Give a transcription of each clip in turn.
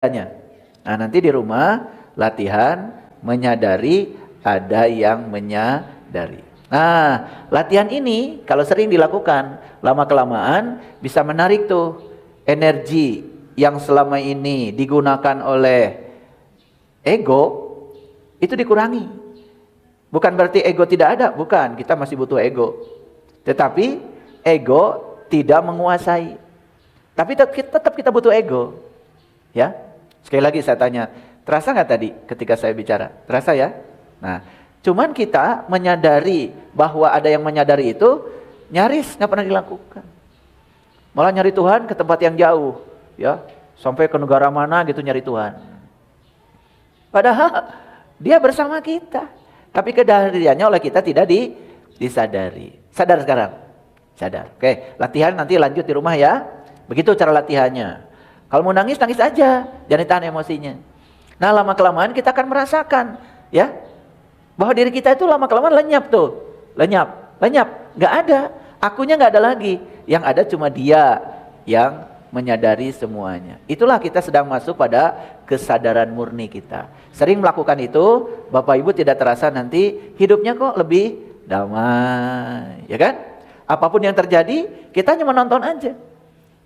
Nah, nanti di rumah latihan menyadari ada yang menyadari. Nah, latihan ini kalau sering dilakukan, lama-kelamaan bisa menarik tuh energi yang selama ini digunakan oleh ego, itu dikurangi. Bukan berarti ego tidak ada, bukan. Kita masih butuh ego. Tetapi ego tidak menguasai. Tapi tetap kita butuh ego. Ya, sekali lagi saya tanya, terasa nggak tadi ketika saya bicara? Terasa ya? Nah, cuman kita menyadari bahwa ada yang menyadari itu nyaris nggak pernah dilakukan. Malah nyari Tuhan ke tempat yang jauh, ya, sampai ke negara mana gitu nyari Tuhan. Padahal dia bersama kita, tapi kehadirannya oleh kita tidak disadari. Sadar sekarang? Sadar. Oke, latihan nanti lanjut di rumah ya. Begitu cara latihannya. Kalau mau nangis, nangis aja. Jangan ditahan emosinya. Nah, lama-kelamaan kita akan merasakan, ya, bahwa diri kita itu lama-kelamaan lenyap tuh. Lenyap. Nggak ada. Akunya nggak ada lagi. Yang ada cuma dia yang menyadari semuanya. Itulah kita sedang masuk pada kesadaran murni kita. Sering melakukan itu, Bapak Ibu tidak terasa nanti hidupnya kok lebih damai. Ya kan? Apapun yang terjadi, kita hanya menonton aja.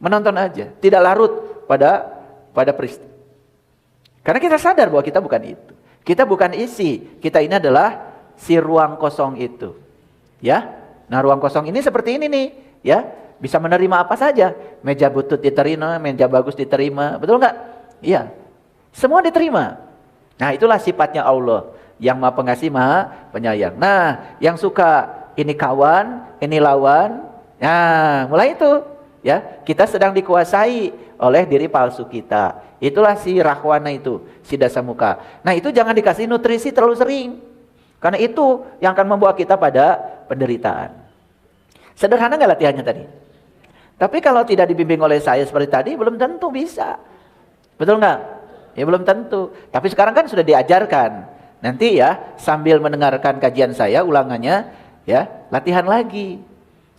Menonton aja. Tidak larut pada peristiwa. Karena kita sadar bahwa kita bukan itu. Kita bukan isi. Kita ini adalah si ruang kosong itu. Ya. Nah, ruang kosong ini seperti ini nih, ya. Bisa menerima apa saja. Meja butut diterima, meja bagus diterima. Betul enggak? Iya. Semua diterima. Nah, itulah sifatnya Allah yang Maha Pengasih, Maha Penyayang. Nah, yang suka ini kawan, ini lawan. Nah, mulai itu, ya. Kita sedang dikuasai oleh diri palsu kita. Itulah si Rahwana itu, si Dasamuka. Nah, itu jangan dikasih nutrisi terlalu sering. Karena itu yang akan membawa kita pada penderitaan. Sederhana nggak latihannya tadi? Tapi kalau tidak dibimbing oleh saya seperti tadi, belum tentu bisa. Betul nggak? Ya belum tentu. Tapi sekarang kan sudah diajarkan. Nanti ya sambil mendengarkan kajian saya, ulangannya, ya latihan lagi.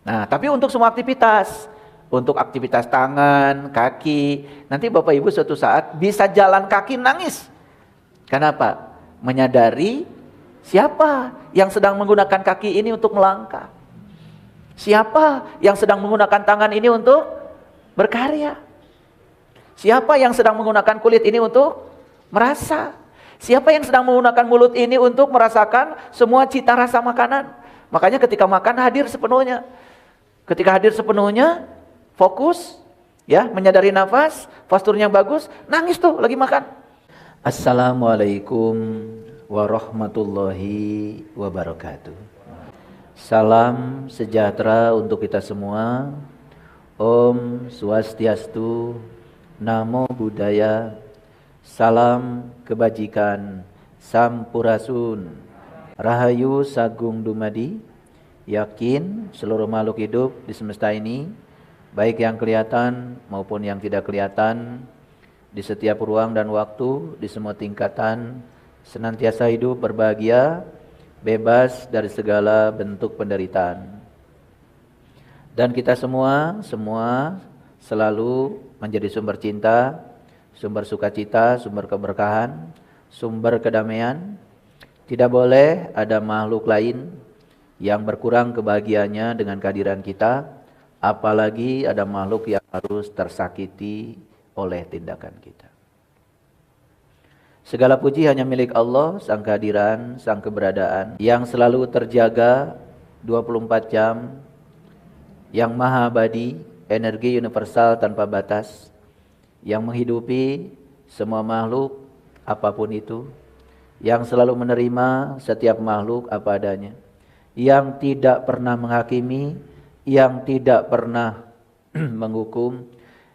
Nah, tapi untuk semua aktivitas. Untuk aktivitas tangan, kaki. Nanti Bapak Ibu suatu saat bisa jalan kaki nangis. Kenapa? Menyadari siapa yang sedang menggunakan kaki ini untuk melangkah. Siapa yang sedang menggunakan tangan ini untuk berkarya. Siapa yang sedang menggunakan kulit ini untuk merasa. Siapa yang sedang menggunakan mulut ini untuk merasakan semua cita rasa makanan. Makanya ketika makan hadir sepenuhnya. Ketika hadir sepenuhnya, fokus, ya, menyadari nafas, posturnya bagus, nangis tuh lagi makan. Assalamualaikum warahmatullahi wabarakatuh. Salam sejahtera untuk kita semua. Om Swastiastu, Namo Buddhaya, salam kebajikan, Sampurasun, Rahayu Sagung Dumadi. Yakin seluruh makhluk hidup di semesta ini, baik yang kelihatan maupun yang tidak kelihatan, di setiap ruang dan waktu, di semua tingkatan, senantiasa hidup berbahagia, bebas dari segala bentuk penderitaan. Dan kita semua selalu menjadi sumber cinta, sumber sukacita, sumber keberkahan, sumber kedamaian. Tidak boleh ada makhluk lain yang berkurang kebahagiaannya dengan kehadiran kita, apalagi ada makhluk yang harus tersakiti oleh tindakan kita. Segala puji hanya milik Allah, sang kehadiran, sang keberadaan, yang selalu terjaga 24 jam, yang maha abadi, energi universal tanpa batas, yang menghidupi semua makhluk apapun itu, yang selalu menerima setiap makhluk apa adanya, yang tidak pernah menghakimi, yang tidak pernah menghukum,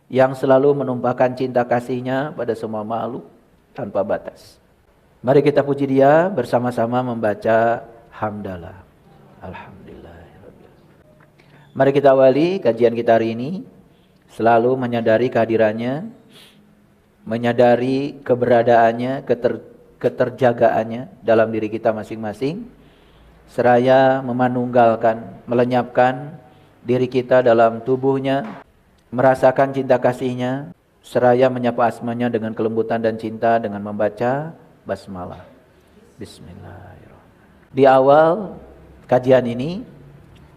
yang selalu menumpahkan cinta kasihnya pada semua makhluk tanpa batas. Mari kita puji Dia bersama-sama membaca hamdalah. Alhamdulillah. Mari kita awali kajian kita hari ini selalu menyadari kehadirannya, menyadari keberadaannya, keterjagaannya dalam diri kita masing-masing, seraya memanunggalkan, melenyapkan diri kita dalam tubuhnya, merasakan cinta kasihnya, seraya menyapa asmanya dengan kelembutan dan cinta dengan membaca basmalah. Bismillahirrahmanirrahim. Di awal kajian ini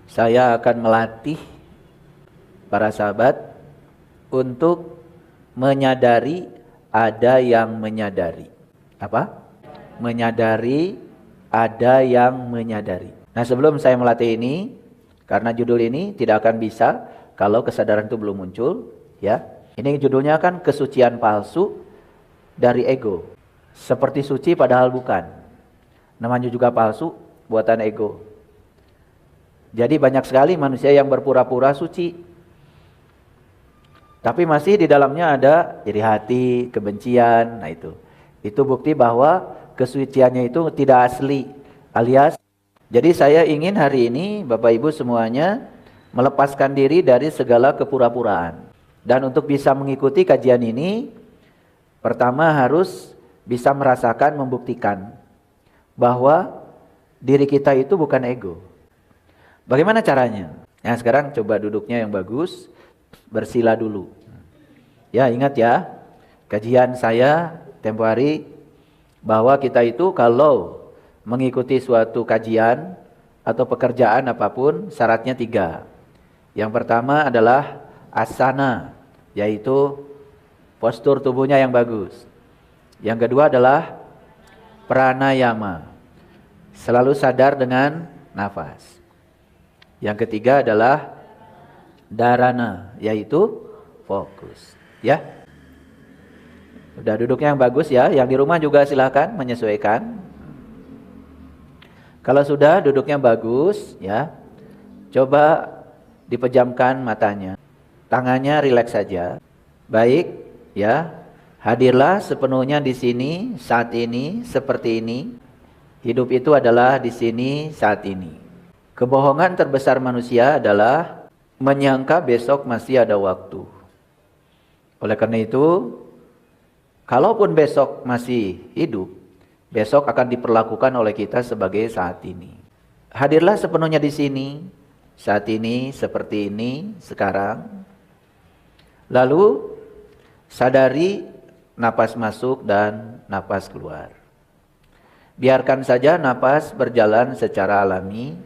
saya akan melatih para sahabat untuk menyadari ada yang menyadari. Apa? Menyadari ada yang menyadari. Nah, sebelum saya melatih ini, karena judul ini tidak akan bisa kalau kesadaran itu belum muncul, ya. Ini judulnya kan kesucian palsu dari ego. Seperti suci padahal bukan. Namanya juga palsu, buatan ego. Jadi banyak sekali manusia yang berpura-pura suci. Tapi masih di dalamnya ada iri hati, kebencian, nah itu. Itu bukti bahwa kesuciannya itu tidak asli, alias. Jadi saya ingin hari ini Bapak Ibu semuanya melepaskan diri dari segala kepura-puraan. Dan untuk bisa mengikuti kajian ini, pertama harus bisa merasakan, membuktikan bahwa diri kita itu bukan ego. Bagaimana caranya? Nah, sekarang coba duduknya yang bagus, bersila dulu. Ya, ingat ya, kajian saya tempo hari bahwa kita itu kalau mengikuti suatu kajian atau pekerjaan apapun, syaratnya 3. Yang pertama adalah asana, yaitu postur tubuhnya yang bagus. Yang kedua adalah pranayama, selalu sadar dengan nafas. Yang ketiga adalah dharana, yaitu fokus. Ya, udah duduknya yang bagus ya. Yang di rumah juga silakan menyesuaikan. Kalau sudah duduknya bagus ya, coba dipejamkan matanya, tangannya rileks saja. Baik ya, hadirlah sepenuhnya di sini saat ini seperti ini. Hidup itu adalah di sini saat ini. Kebohongan terbesar manusia adalah menyangka besok masih ada waktu. Oleh karena itu, kalaupun besok masih hidup, besok akan diperlakukan oleh kita sebagai saat ini. Hadirlah sepenuhnya di sini, saat ini, seperti ini, sekarang. Lalu, sadari napas masuk dan napas keluar. Biarkan saja napas berjalan secara alami,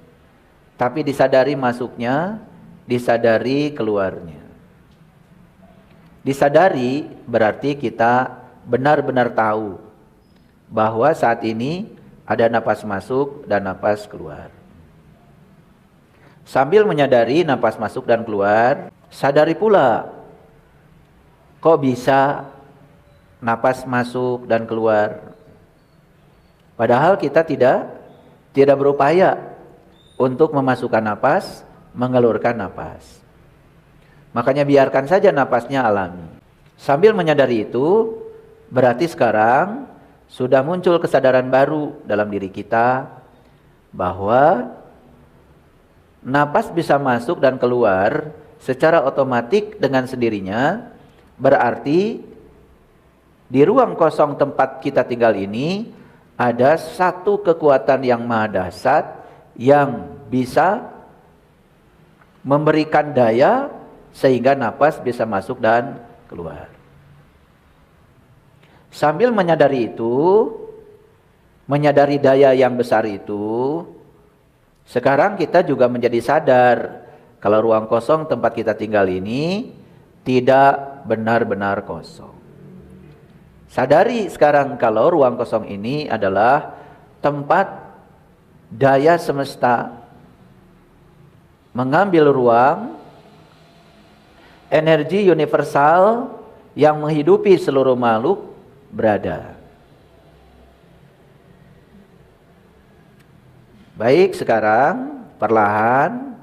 tapi disadari masuknya, disadari keluarnya. Disadari berarti kita benar-benar tahu bahwa saat ini ada napas masuk dan napas keluar. Sambil menyadari napas masuk dan keluar, sadari pula kok bisa napas masuk dan keluar. Padahal kita tidak berupaya untuk memasukkan napas, mengeluarkan napas. Makanya biarkan saja napasnya alami. Sambil menyadari itu, berarti sekarang sudah muncul kesadaran baru dalam diri kita bahwa napas bisa masuk dan keluar secara otomatis dengan sendirinya. Berarti di ruang kosong tempat kita tinggal ini ada satu kekuatan yang maha dahsyat yang bisa memberikan daya sehingga napas bisa masuk dan keluar. Sambil menyadari itu, menyadari daya yang besar itu, sekarang kita juga menjadi sadar kalau ruang kosong tempat kita tinggal ini tidak benar-benar kosong. Sadari sekarang kalau ruang kosong ini adalah tempat daya semesta mengambil ruang, energi universal yang menghidupi seluruh makhluk berada. Baik, sekarang perlahan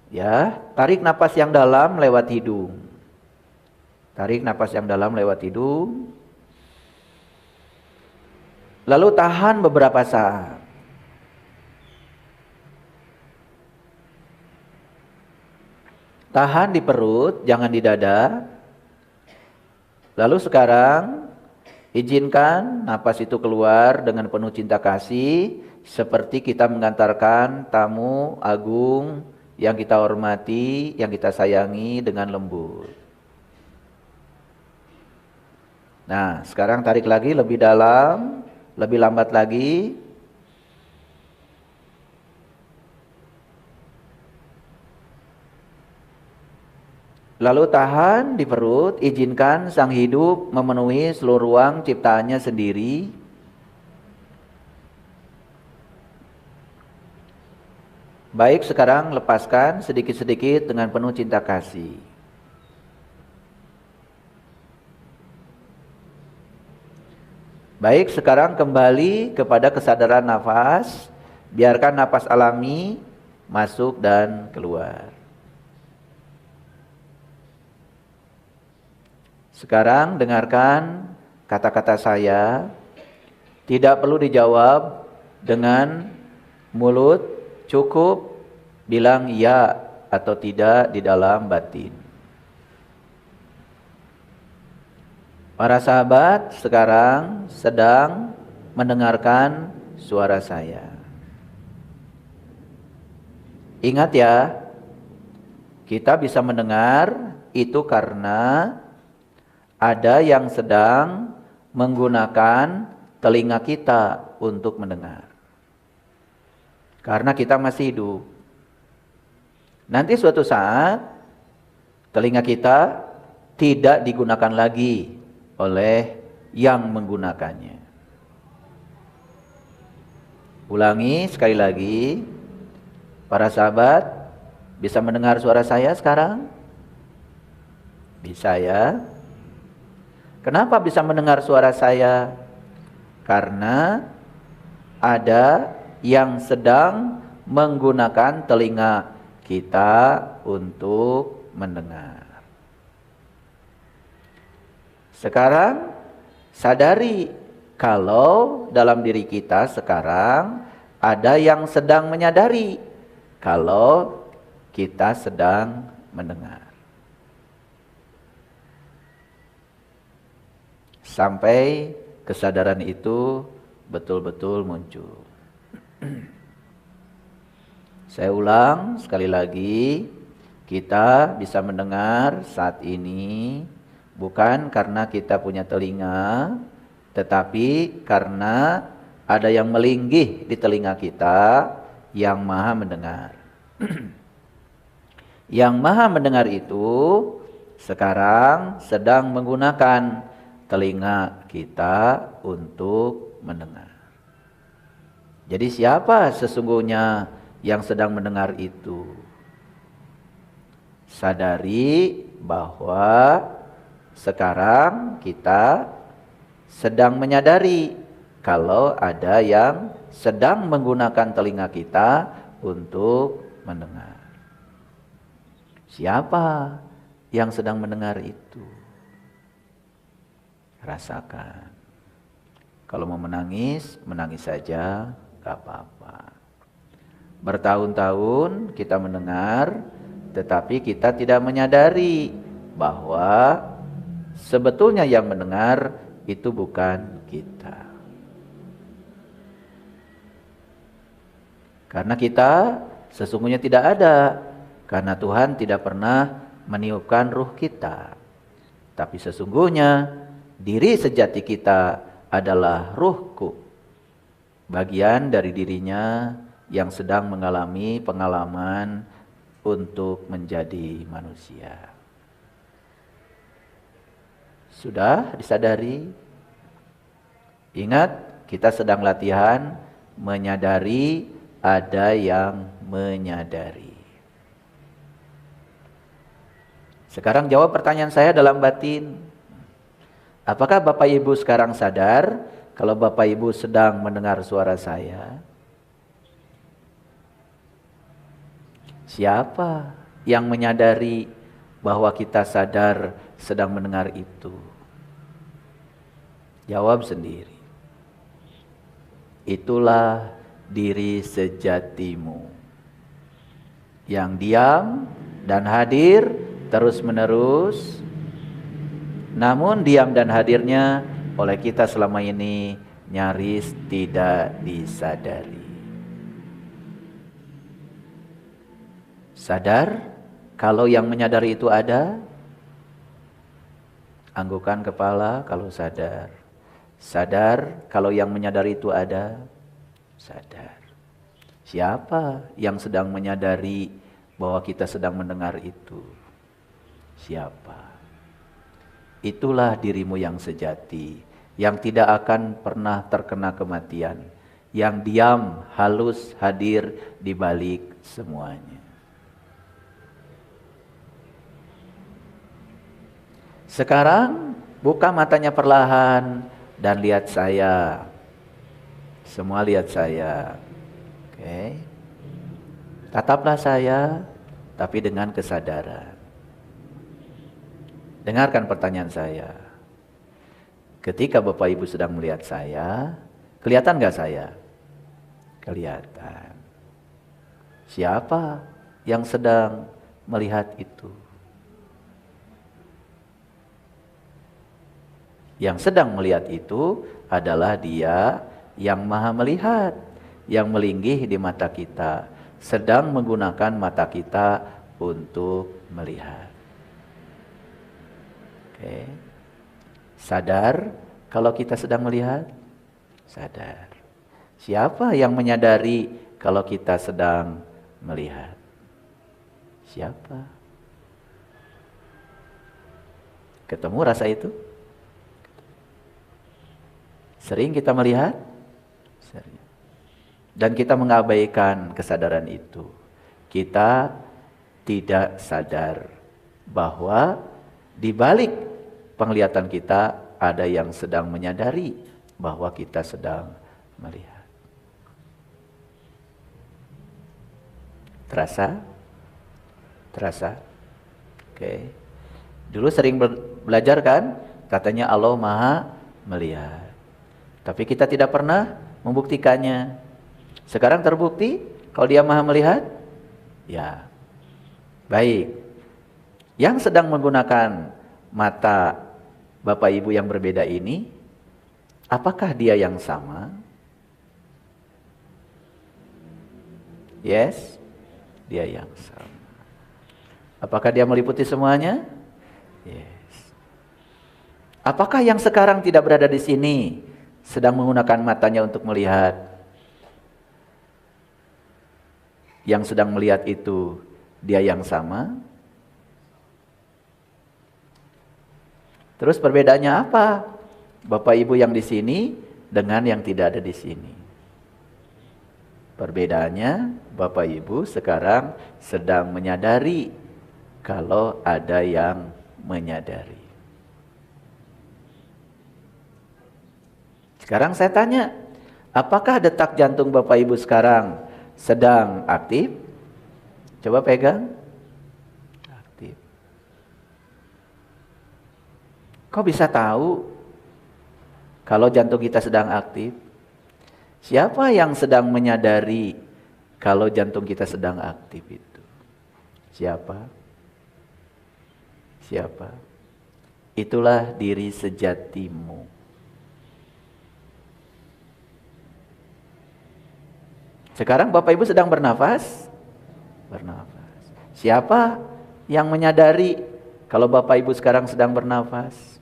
ya, tarik napas yang dalam lewat hidung. Tarik napas yang dalam lewat hidung. Lalu tahan beberapa saat. Tahan di perut, jangan di dada. Lalu sekarang izinkan napas itu keluar dengan penuh cinta kasih, seperti kita mengantarkan tamu agung yang kita hormati, yang kita sayangi dengan lembut. Nah, sekarang tarik lagi lebih dalam, lebih lambat lagi. Lalu tahan di perut, izinkan sang hidup memenuhi seluruh ruang ciptaannya sendiri. Baik, sekarang lepaskan sedikit-sedikit dengan penuh cinta kasih. Baik, sekarang kembali kepada kesadaran nafas. Biarkan nafas alami masuk dan keluar. Sekarang dengarkan kata-kata saya. Tidak perlu dijawab dengan mulut, cukup bilang ya atau tidak di dalam batin. Para sahabat sekarang sedang mendengarkan suara saya. Ingat ya, kita bisa mendengar itu karena ada yang sedang menggunakan telinga kita untuk mendengar. Karena kita masih hidup. Nanti suatu saat telinga kita tidak digunakan lagi oleh yang menggunakannya. Ulangi sekali lagi. Para sahabat bisa mendengar suara saya sekarang? Bisa ya? Kenapa bisa mendengar suara saya? Karena ada yang sedang menggunakan telinga kita untuk mendengar. Sekarang sadari kalau dalam diri kita sekarang ada yang sedang menyadari kalau kita sedang mendengar. Sampai kesadaran itu betul-betul muncul. Saya ulang sekali lagi, kita bisa mendengar saat ini bukan karena kita punya telinga, tetapi karena ada yang melinggih di telinga kita yang maha mendengar. Yang maha mendengar itu sekarang sedang menggunakan telinga kita untuk mendengar. Jadi siapa sesungguhnya yang sedang mendengar itu? Sadari bahwa sekarang kita sedang menyadari kalau ada yang sedang menggunakan telinga kita untuk mendengar. Siapa yang sedang mendengar itu? Rasakan. Kalau mau menangis, menangis saja, gak apa-apa. Bertahun-tahun kita mendengar, tetapi kita tidak menyadari bahwa sebetulnya yang mendengar itu bukan kita. Karena kita sesungguhnya tidak ada, karena Tuhan tidak pernah meniupkan ruh kita. Tapi sesungguhnya diri sejati kita adalah ruhku, bagian dari dirinya yang sedang mengalami pengalaman untuk menjadi manusia. Sudah disadari? Ingat, kita sedang latihan menyadari ada yang menyadari. Sekarang jawab pertanyaan saya dalam batin. Apakah Bapak Ibu sekarang sadar kalau Bapak Ibu sedang mendengar suara saya? Siapa yang menyadari bahwa kita sadar sedang mendengar itu? Jawab sendiri. Itulah diri sejatimu yang diam dan hadir terus-menerus. Namun diam dan hadirnya oleh kita selama ini nyaris tidak disadari. Sadar kalau yang menyadari itu ada? Anggukan kepala kalau sadar. Sadar kalau yang menyadari itu ada. Sadar. Siapa yang sedang menyadari bahwa kita sedang mendengar itu? Siapa? Itulah dirimu yang sejati, yang tidak akan pernah terkena kematian, yang diam, halus, hadir di balik semuanya. Sekarang buka matanya perlahan dan lihat saya. Semua lihat saya. Oke. Tataplah saya, tapi dengan kesadaran. Dengarkan pertanyaan saya. Ketika Bapak Ibu sedang melihat saya, kelihatan gak saya? Kelihatan. Siapa yang sedang melihat itu? Yang sedang melihat itu adalah Dia yang Maha Melihat, yang melinggih di mata kita, sedang menggunakan mata kita untuk melihat. Oke. Sadar kalau kita sedang melihat? Sadar. Siapa yang menyadari kalau kita sedang melihat? Siapa? Ketemu rasa itu? Sering kita melihat? Sering. Dan kita mengabaikan kesadaran itu. Kita tidak sadar bahwa di balik penglihatan kita ada yang sedang menyadari bahwa kita sedang melihat. Terasa? Terasa? Oke. Dulu sering belajar kan? Katanya Allah Maha Melihat. Tapi kita tidak pernah membuktikannya. Sekarang terbukti kalau Dia Maha Melihat? Ya. Baik. Yang sedang menggunakan mata Bapak Ibu yang berbeda ini, apakah dia yang sama? Yes, dia yang sama. Apakah dia meliputi semuanya? Yes. Apakah yang sekarang tidak berada di sini sedang menggunakan matanya untuk melihat? Yang sedang melihat itu dia yang sama? Terus perbedaannya apa? Bapak Ibu yang di sini dengan yang tidak ada di sini. Perbedaannya Bapak Ibu sekarang sedang menyadari kalau ada yang menyadari. Sekarang saya tanya, apakah detak jantung Bapak Ibu sekarang sedang aktif? Coba pegang. Kok bisa tahu kalau jantung kita sedang aktif? Siapa yang sedang menyadari kalau jantung kita sedang aktif itu? Siapa? Siapa? Itulah diri sejatimu. Sekarang Bapak Ibu sedang bernafas? Bernafas. Siapa yang menyadari kalau Bapak Ibu sekarang sedang bernafas?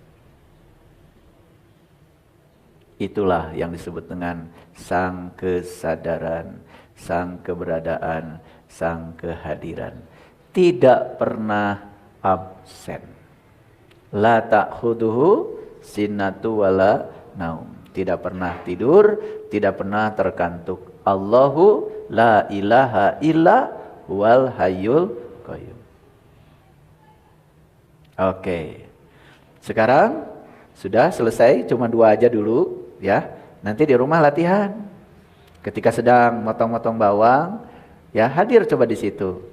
Itulah yang disebut dengan sang kesadaran, sang keberadaan, sang kehadiran. Tidak pernah absen. La ta'khuduhu sinatu wala naum. Tidak pernah tidur, tidak pernah terkantuk. Allahu la ilaha illa wal hayyul qayyum. Oke. Sekarang sudah selesai, cuma 2 aja dulu. Ya, nanti di rumah latihan. Ketika sedang motong-motong bawang, ya hadir coba di situ.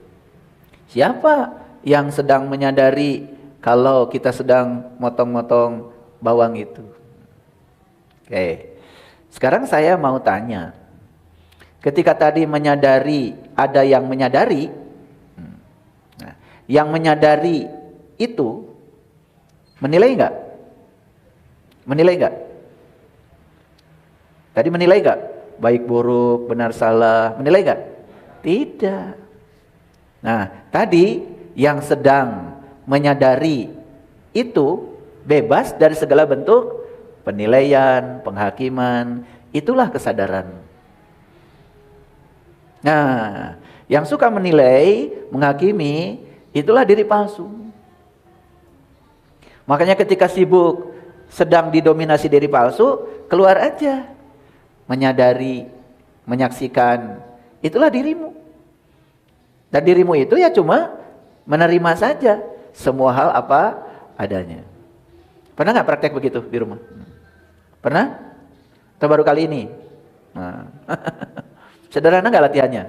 Siapa yang sedang menyadari kalau kita sedang motong-motong bawang itu? Oke. Sekarang saya mau tanya. Ketika tadi menyadari, ada yang menyadari. Nah, yang menyadari itu menilai enggak? Menilai enggak? Tadi menilai enggak? Baik buruk, benar salah, menilai enggak? Tidak. Nah, tadi yang sedang menyadari itu bebas dari segala bentuk penilaian, penghakiman. Itulah kesadaran. Nah, yang suka menilai, menghakimi, itulah diri palsu. Makanya ketika sibuk sedang didominasi diri palsu, keluar aja. Menyadari, menyaksikan, itulah dirimu. Dan dirimu itu ya cuma menerima saja semua hal apa adanya. Pernah nggak praktek begitu di rumah? Pernah? Atau baru kali ini? Nah. Sederhana nggak latihannya?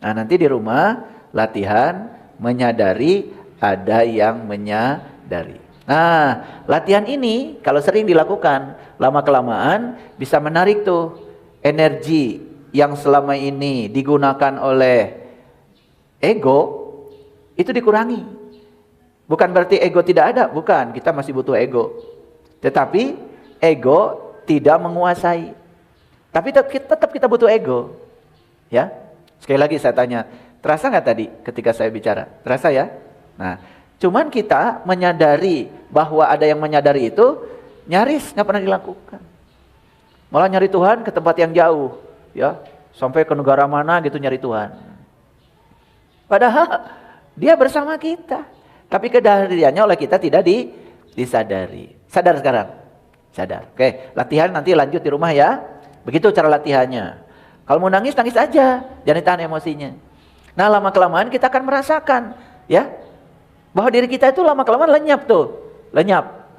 Nah, nanti di rumah latihan menyadari ada yang menyadari. Nah, latihan ini kalau sering dilakukan, lama-kelamaan bisa menarik tuh energi yang selama ini digunakan oleh ego, itu dikurangi. Bukan berarti ego tidak ada, bukan. Kita masih butuh ego. Tetapi ego tidak menguasai. Tapi tetap kita butuh ego. Ya, sekali lagi saya tanya, terasa nggak tadi ketika saya bicara? Terasa ya? Nah, cuman kita menyadari bahwa ada yang menyadari itu nyaris nggak pernah dilakukan. Malah nyari Tuhan ke tempat yang jauh, ya, sampai ke negara mana gitu nyari Tuhan. Padahal dia bersama kita, tapi kehadirannya oleh kita tidak disadari. Sadar sekarang? Sadar. Oke, latihan nanti lanjut di rumah ya. Begitu cara latihannya. Kalau mau nangis, nangis aja, jangan ditahan emosinya. Nah, lama-kelamaan kita akan merasakan, ya, bahwa diri kita itu lama-kelamaan lenyap tuh, lenyap,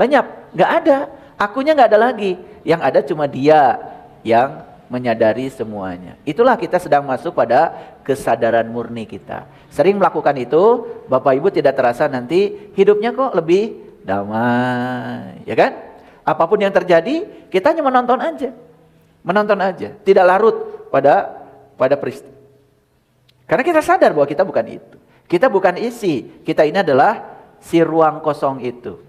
nggak ada, akunya nggak ada lagi, yang ada cuma dia yang menyadari semuanya. Itulah kita sedang masuk pada kesadaran murni kita. Sering melakukan itu, Bapak Ibu tidak terasa nanti hidupnya kok lebih damai, ya kan? Apapun yang terjadi, kita hanya menonton aja, tidak larut pada peristiwa. Karena kita sadar bahwa kita bukan itu. Kita bukan isi. Kita ini adalah si ruang kosong itu.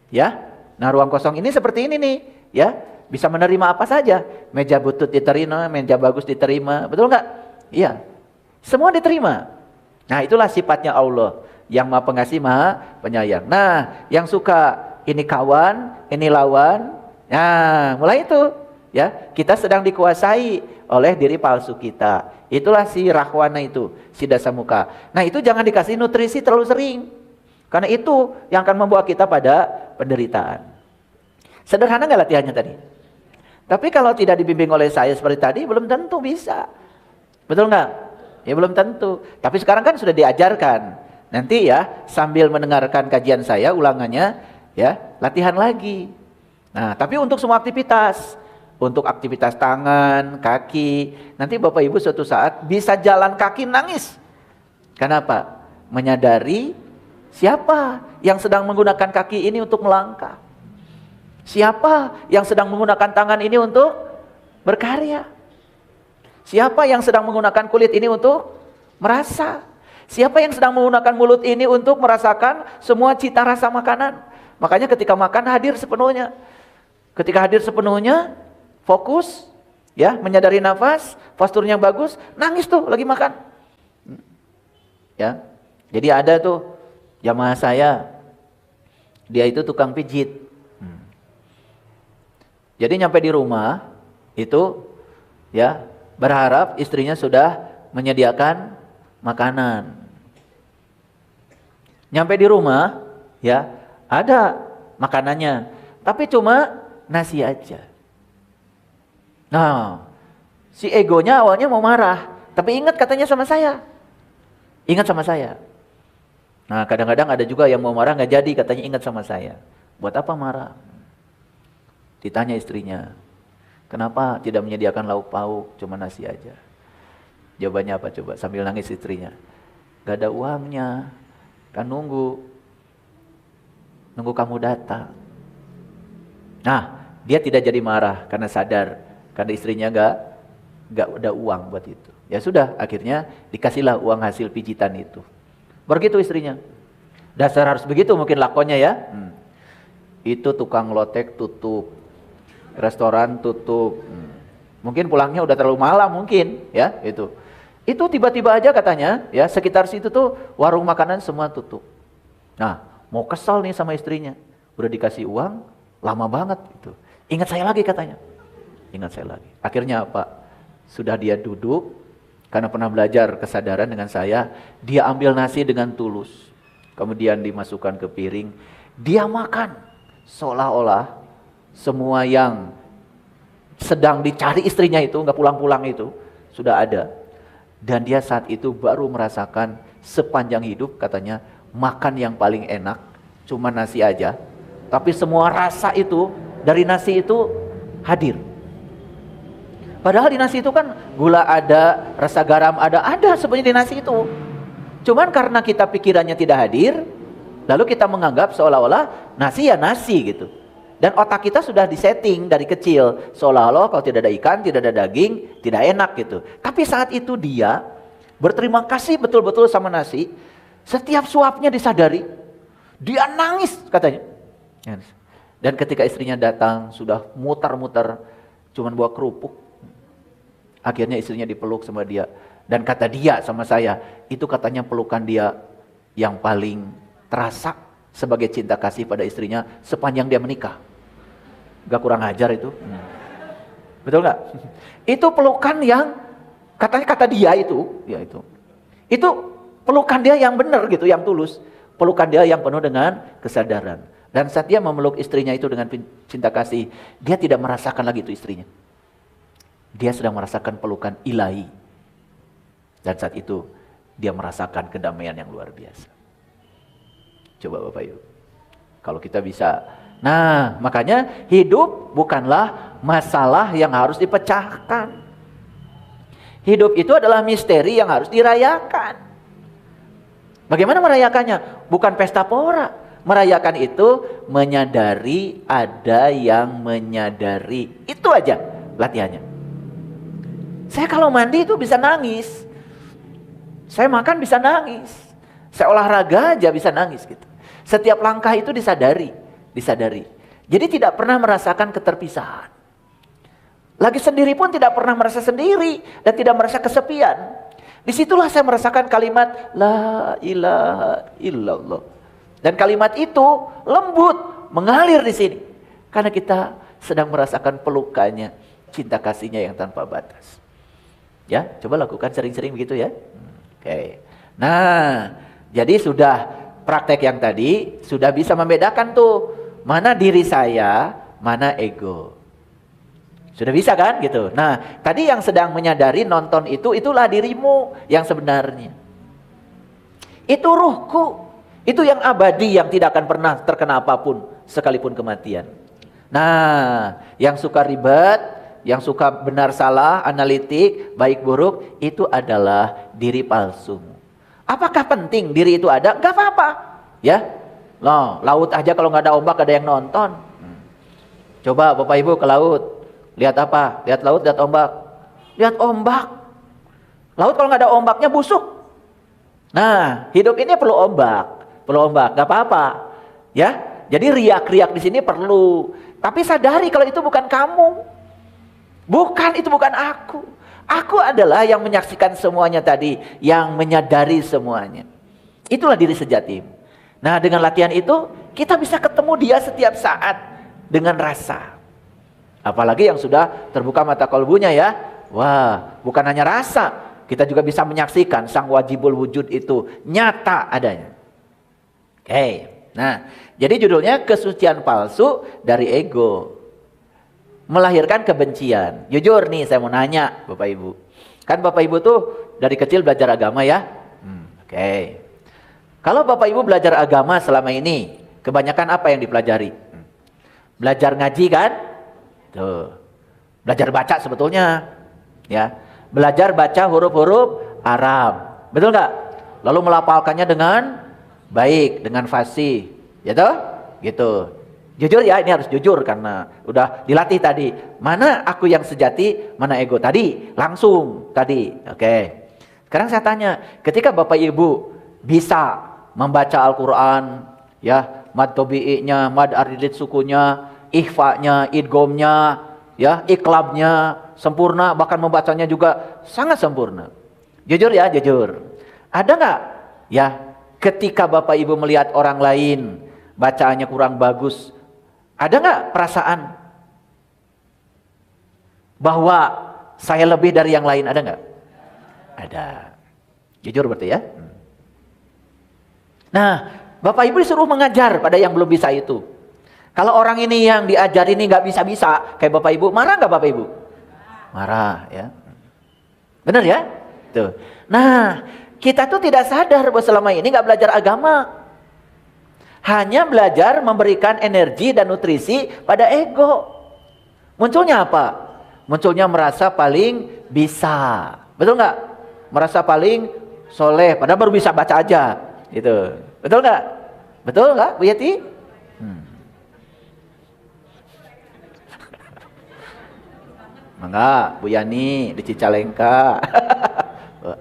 Ya. Nah, ruang kosong ini seperti ini nih, ya. Bisa menerima apa saja. Meja butut diterima, meja bagus diterima. Betul enggak? Iya. Semua diterima. Nah, itulah sifatnya Allah yang Maha Pengasih, Maha Penyayang. Nah, yang suka ini kawan, ini lawan. Nah, mulai itu, ya. Kita sedang dikuasai oleh diri palsu kita. Itulah si Rahwana itu, si Dasamuka. Nah, itu jangan dikasih nutrisi terlalu sering. Karena itu yang akan membawa kita pada penderitaan. Sederhana nggak latihannya tadi? Tapi kalau tidak dibimbing oleh saya seperti tadi, belum tentu bisa. Betul nggak? Ya belum tentu. Tapi sekarang kan sudah diajarkan. Nanti ya, sambil mendengarkan kajian saya, ulangannya, ya, latihan lagi. Nah, tapi untuk semua aktivitas. Untuk aktivitas tangan, kaki. Nanti Bapak Ibu suatu saat bisa jalan kaki nangis. Kenapa? Menyadari siapa yang sedang menggunakan kaki ini untuk melangkah. Siapa yang sedang menggunakan tangan ini untuk berkarya. Siapa yang sedang menggunakan kulit ini untuk merasa. Siapa yang sedang menggunakan mulut ini untuk merasakan semua cita rasa makanan. Makanya ketika makan hadir sepenuhnya. Ketika hadir sepenuhnya, fokus, ya, menyadari nafas, posturnya bagus, nangis tuh lagi makan. Ya. Jadi ada tuh jamaah saya, dia itu tukang pijit. Jadi nyampe di rumah itu, ya, berharap istrinya sudah menyediakan makanan. Nyampe di rumah, ya, ada makanannya, tapi cuma nasi aja. Nah, si egonya awalnya mau marah, tapi ingat katanya sama saya. Ingat sama saya. Nah, kadang-kadang ada juga yang mau marah nggak jadi, katanya ingat sama saya. Buat apa marah? Ditanya istrinya, kenapa tidak menyediakan lauk pauk, cuma nasi aja? Jawabannya apa coba? Sambil nangis istrinya. Gak ada uangnya, kan nunggu kamu datang. Nah, dia tidak jadi marah karena sadar. Karena istrinya gak ada uang buat itu. Ya sudah, akhirnya dikasihlah uang hasil pijitan itu. Begitu istrinya. Dasar harus begitu mungkin lakonnya ya. Itu tukang lotek tutup. Restoran tutup. Mungkin pulangnya udah terlalu malam mungkin. Ya itu. Itu tiba-tiba aja katanya. Ya sekitar situ tuh warung makanan semua tutup. Nah mau kesal nih sama istrinya. Udah dikasih uang, lama banget gitu. Ingat saya lagi katanya. Ingat saya lagi. Akhirnya apa? Sudah dia duduk, karena pernah belajar kesadaran dengan saya, dia ambil nasi dengan tulus. Kemudian dimasukkan ke piring, dia makan. Seolah-olah semua yang sedang dicari istrinya itu, nggak pulang-pulang itu, sudah ada. Dan dia saat itu baru merasakan sepanjang hidup katanya, makan yang paling enak, cuma nasi aja. Tapi semua rasa itu, dari nasi itu hadir. Padahal di nasi itu kan gula ada, rasa garam ada sebenarnya di nasi itu. Cuman karena kita pikirannya tidak hadir, lalu kita menganggap seolah-olah nasi ya nasi gitu. Dan otak kita sudah disetting dari kecil, seolah-olah kalau tidak ada ikan, tidak ada daging, tidak enak gitu. Tapi saat itu dia berterima kasih betul-betul sama nasi. Setiap suapnya disadari, dia nangis katanya. Dan ketika istrinya datang, sudah muter-muter, cuman bawa kerupuk. Akhirnya istrinya dipeluk sama dia. Dan kata dia sama saya, itu katanya pelukan dia yang paling terasa sebagai cinta kasih pada istrinya sepanjang dia menikah. Gak kurang ajar itu. Betul gak? Itu pelukan yang katanya kata dia itu, ya itu. Itu pelukan dia yang benar gitu, yang tulus. Pelukan dia yang penuh dengan kesadaran. Dan saat dia memeluk istrinya itu dengan cinta kasih, dia tidak merasakan lagi itu istrinya. Dia sedang merasakan pelukan ilahi. Dan saat itu dia merasakan kedamaian yang luar biasa. Coba Bapak Ibu, kalau kita bisa. Nah, makanya hidup bukanlah masalah yang harus dipecahkan. Hidup itu adalah misteri yang harus dirayakan. Bagaimana merayakannya? Bukan pesta pora. Merayakan itu menyadari ada yang menyadari. Itu aja latihannya. Saya kalau mandi itu bisa nangis. Saya makan bisa nangis. Saya olahraga aja bisa nangis gitu. Setiap langkah itu disadari. Jadi tidak pernah merasakan keterpisahan. Lagi sendiri pun tidak pernah merasa sendiri dan tidak merasa kesepian. Disitulah saya merasakan kalimat La ilaha illallah. Dan kalimat itu lembut mengalir di sini. Karena kita sedang merasakan pelukannya, cinta kasihnya yang tanpa batas. Ya, coba lakukan sering-sering begitu ya. Oke. Nah, jadi sudah praktek yang tadi sudah bisa membedakan tuh mana diri saya, mana ego. Sudah bisa kan gitu. Nah, tadi yang sedang menyadari nonton itu, itulah dirimu yang sebenarnya. Itu ruhku. Itu yang abadi, yang tidak akan pernah terkena apapun, sekalipun kematian. Nah, yang suka ribet, yang suka benar salah, analitik, baik buruk, itu adalah diri palsumu. Apakah penting diri itu ada? Gak apa-apa. Ya, loh, laut aja kalau nggak ada ombak ada yang nonton. Coba Bapak Ibu ke laut, lihat apa? Lihat laut, lihat ombak. Lihat ombak. Laut kalau nggak ada ombaknya busuk. Nah, hidup ini perlu ombak. Nggak apa-apa. Ya, jadi riak-riak di sini perlu. Tapi sadari kalau itu bukan kamu. Itu bukan aku. Aku adalah yang menyaksikan semuanya tadi, yang menyadari semuanya. Itulah diri sejatimu. Nah, dengan latihan itu kita bisa ketemu dia setiap saat dengan rasa. Apalagi yang sudah terbuka mata kolbunya ya. Wah, bukan hanya rasa, kita juga bisa menyaksikan sang wajibul wujud itu nyata adanya. Oke. Nah, jadi judulnya kesucian palsu dari ego. Melahirkan kebencian. Jujur nih saya mau nanya Bapak Ibu. Kan Bapak Ibu tuh dari kecil belajar agama ya? Oke. Kalau Bapak Ibu belajar agama selama ini, kebanyakan apa yang dipelajari? Belajar ngaji kan? Tuh. Belajar baca sebetulnya. Ya. Belajar baca huruf-huruf Arab. Betul nggak? Lalu melafalkannya dengan baik, dengan fasih. Ya toh? Gitu. Jujur ya, ini harus jujur karena udah dilatih tadi. Mana aku yang sejati, mana ego tadi? Langsung tadi. Oke. Sekarang saya tanya, ketika Bapak Ibu bisa membaca Al-Quran, ya, mad tobi'inya, mad aridit sukunya, ikhfa'nya, idgomnya, ya, iklabnya sempurna, bahkan membacanya juga sangat sempurna. Jujur ya, jujur. Ada nggak? Ya, ketika Bapak Ibu melihat orang lain bacaannya kurang bagus. Ada nggak perasaan bahwa saya lebih dari yang lain? Ada nggak? Ada. Jujur berarti ya. Nah, Bapak Ibu disuruh mengajar pada yang belum bisa itu. Kalau orang ini yang diajar ini nggak bisa-bisa, kayak Bapak Ibu, marah nggak Bapak Ibu? Marah ya. Benar ya? Tuh. Nah, kita tuh tidak sadar bahwa selama ini nggak belajar agama. Hanya belajar memberikan energi dan nutrisi pada ego. Munculnya apa? Munculnya merasa paling bisa. Betul nggak? Merasa paling soleh, padahal baru bisa baca aja. Gitu. Betul nggak? Betul nggak, Bu Yeti? Mangga, Bu Yani di Cicalengka.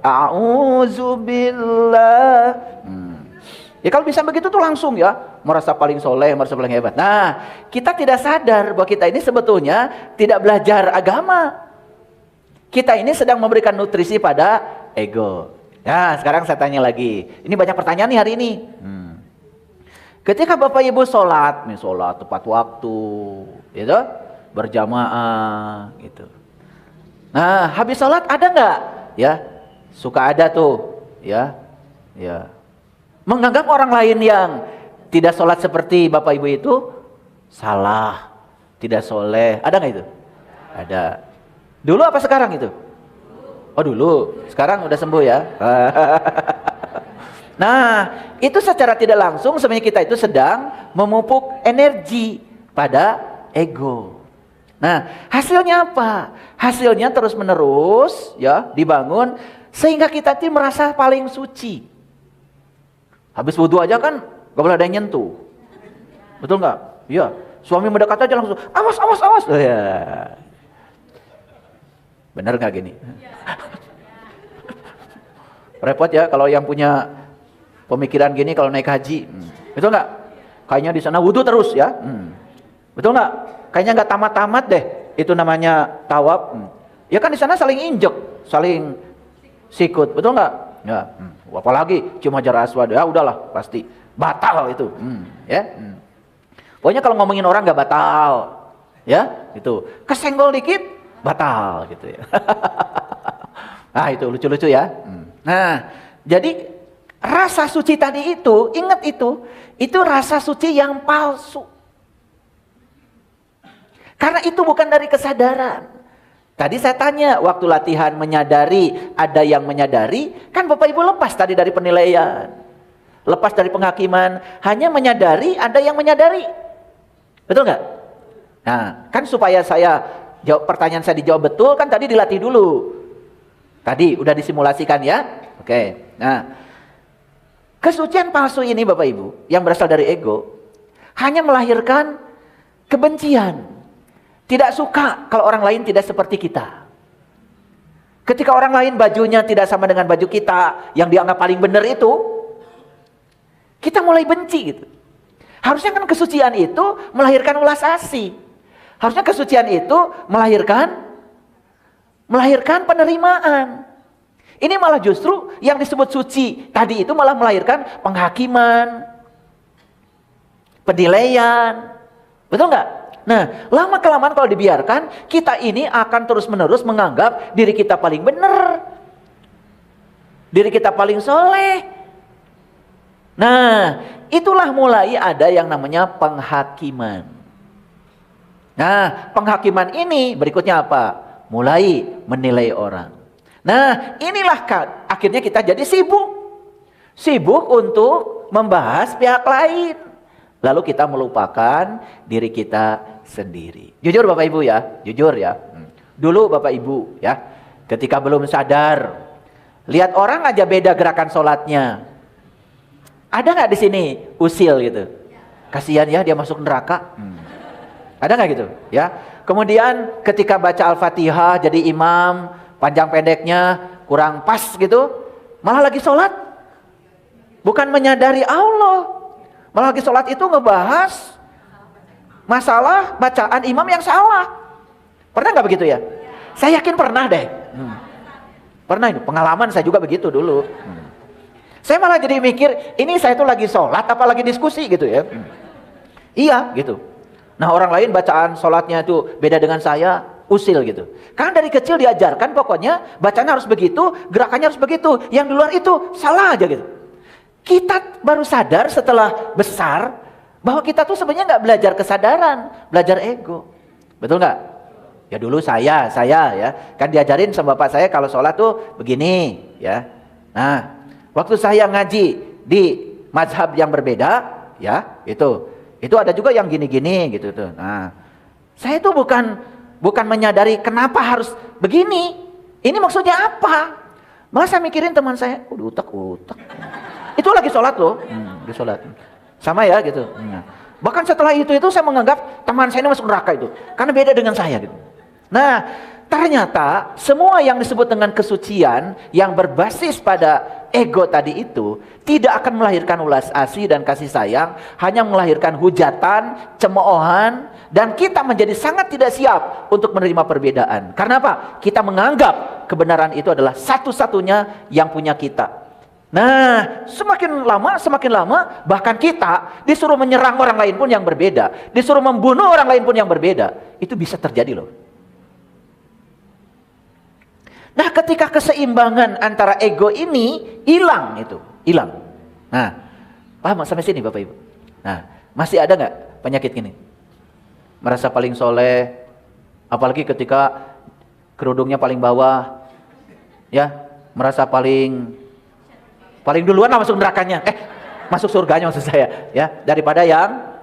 A'udzubillah. Ya kalau bisa begitu tuh langsung ya, merasa paling soleh, merasa paling hebat. Nah, kita tidak sadar bahwa kita ini sebetulnya tidak belajar agama. Kita ini sedang memberikan nutrisi pada ego. Nah, sekarang saya tanya lagi. Ini banyak pertanyaan nih hari ini. Ketika Bapak Ibu sholat, nih sholat tepat waktu, gitu, berjamaah, gitu. Nah, habis sholat ada nggak? Ya, suka ada tuh, ya. Menganggap orang lain yang tidak sholat seperti Bapak Ibu itu salah, tidak soleh. Ada nggak itu? Ada. Dulu apa sekarang itu? Oh dulu, sekarang udah sembuh ya. Nah, itu secara tidak langsung sebenarnya kita itu sedang memupuk energi pada ego. Nah, hasilnya apa? Hasilnya terus menerus ya dibangun sehingga kita itu merasa paling suci. Habis wudhu aja kan gak boleh ada yang nyentuh. Betul nggak? Iya. Suami mendekat aja langsung, awas. Oh, ya. Benar nggak gini? Repot ya kalau yang punya pemikiran gini kalau naik haji. Betul nggak? Kayaknya di sana wudhu terus ya. Betul nggak? Kayaknya nggak tamat-tamat deh. Itu namanya tawaf. Ya kan di sana saling injek, saling sikut. Betul nggak? Ya. Apalagi cium hajar aswad, ya udahlah pasti batal itu. Pokoknya kalau ngomongin orang nggak batal, ya itu kesenggol dikit batal gitu ya. Nah itu lucu-lucu ya. Nah jadi rasa suci tadi itu, ingat itu rasa suci yang palsu. Karena itu bukan dari kesadaran. Tadi saya tanya, waktu latihan menyadari, ada yang menyadari, kan Bapak Ibu lepas tadi dari penilaian. Lepas dari penghakiman, hanya menyadari, ada yang menyadari. Betul nggak? Nah, kan supaya pertanyaan saya dijawab betul, kan tadi dilatih dulu. Tadi udah disimulasikan ya. Oke, nah. Kesucian palsu ini Bapak Ibu, yang berasal dari ego, hanya melahirkan kebencian. Tidak suka kalau orang lain tidak seperti kita. Ketika orang lain bajunya tidak sama dengan baju kita, yang dianggap paling benar itu, kita mulai benci gitu. Harusnya kan kesucian itu melahirkan ulas asih. Harusnya kesucian itu melahirkan penerimaan. Ini malah justru yang disebut suci tadi itu malah melahirkan penghakiman, penilaian. Betul nggak? Nah, lama-kelamaan kalau dibiarkan, kita ini akan terus-menerus menganggap diri kita paling benar. Diri kita paling soleh. Nah, itulah mulai ada yang namanya penghakiman. Nah, penghakiman ini berikutnya apa? Mulai menilai orang. Nah, inilah akhirnya kita jadi sibuk. Sibuk untuk membahas pihak lain. Lalu kita melupakan diri kita sendiri. Jujur Bapak Ibu ya, jujur ya. Dulu Bapak Ibu ya, ketika belum sadar, lihat orang aja beda gerakan sholatnya. Ada nggak di sini usil gitu? Kasihan ya dia masuk neraka. Ada nggak gitu? Ya. Kemudian ketika baca Al-Fatihah jadi imam, panjang pendeknya kurang pas gitu, malah lagi sholat, bukan menyadari Allah. Malah lagi sholat itu ngebahas masalah bacaan imam yang salah. Pernah nggak begitu ya? Saya yakin pernah deh. Pernah itu, pengalaman saya juga begitu dulu. Saya malah jadi mikir, ini saya tuh lagi sholat apa lagi diskusi gitu ya. Iya gitu. Nah orang lain bacaan sholatnya itu beda dengan saya, usil gitu. Karena dari kecil diajarkan pokoknya bacanya harus begitu, gerakannya harus begitu. Yang di luar itu salah aja gitu. Kita baru sadar setelah besar bahwa kita tuh sebenarnya nggak belajar kesadaran, belajar ego. Betul nggak? Ya dulu saya ya kan diajarin sama bapak saya kalau sholat tuh begini ya. Nah waktu saya ngaji di mazhab yang berbeda ya itu ada juga yang gini-gini gitu tuh. Nah saya tuh bukan menyadari kenapa harus begini. Ini maksudnya apa? Malah saya mikirin teman saya, utak. Itu lagi sholat loh, di sholat. Sama ya gitu. Bahkan setelah itu saya menganggap teman saya ini masuk neraka itu, karena beda dengan saya gitu. Nah, ternyata semua yang disebut dengan kesucian yang berbasis pada ego tadi itu tidak akan melahirkan ulas asih dan kasih sayang, hanya melahirkan hujatan, cemoohan, dan kita menjadi sangat tidak siap untuk menerima perbedaan. Karena apa? Kita menganggap kebenaran itu adalah satu-satunya yang punya kita. Nah, semakin lama bahkan kita disuruh menyerang orang lain pun yang berbeda, disuruh membunuh orang lain pun yang berbeda. Itu bisa terjadi loh. Nah, ketika keseimbangan antara ego ini hilang. Nah, paham sampai sini Bapak Ibu? Nah, masih ada nggak penyakit gini? Merasa paling soleh, apalagi ketika kerudungnya paling bawah, ya, merasa paling duluan lah masuk nerakanya, masuk surganya maksud saya, ya, daripada yang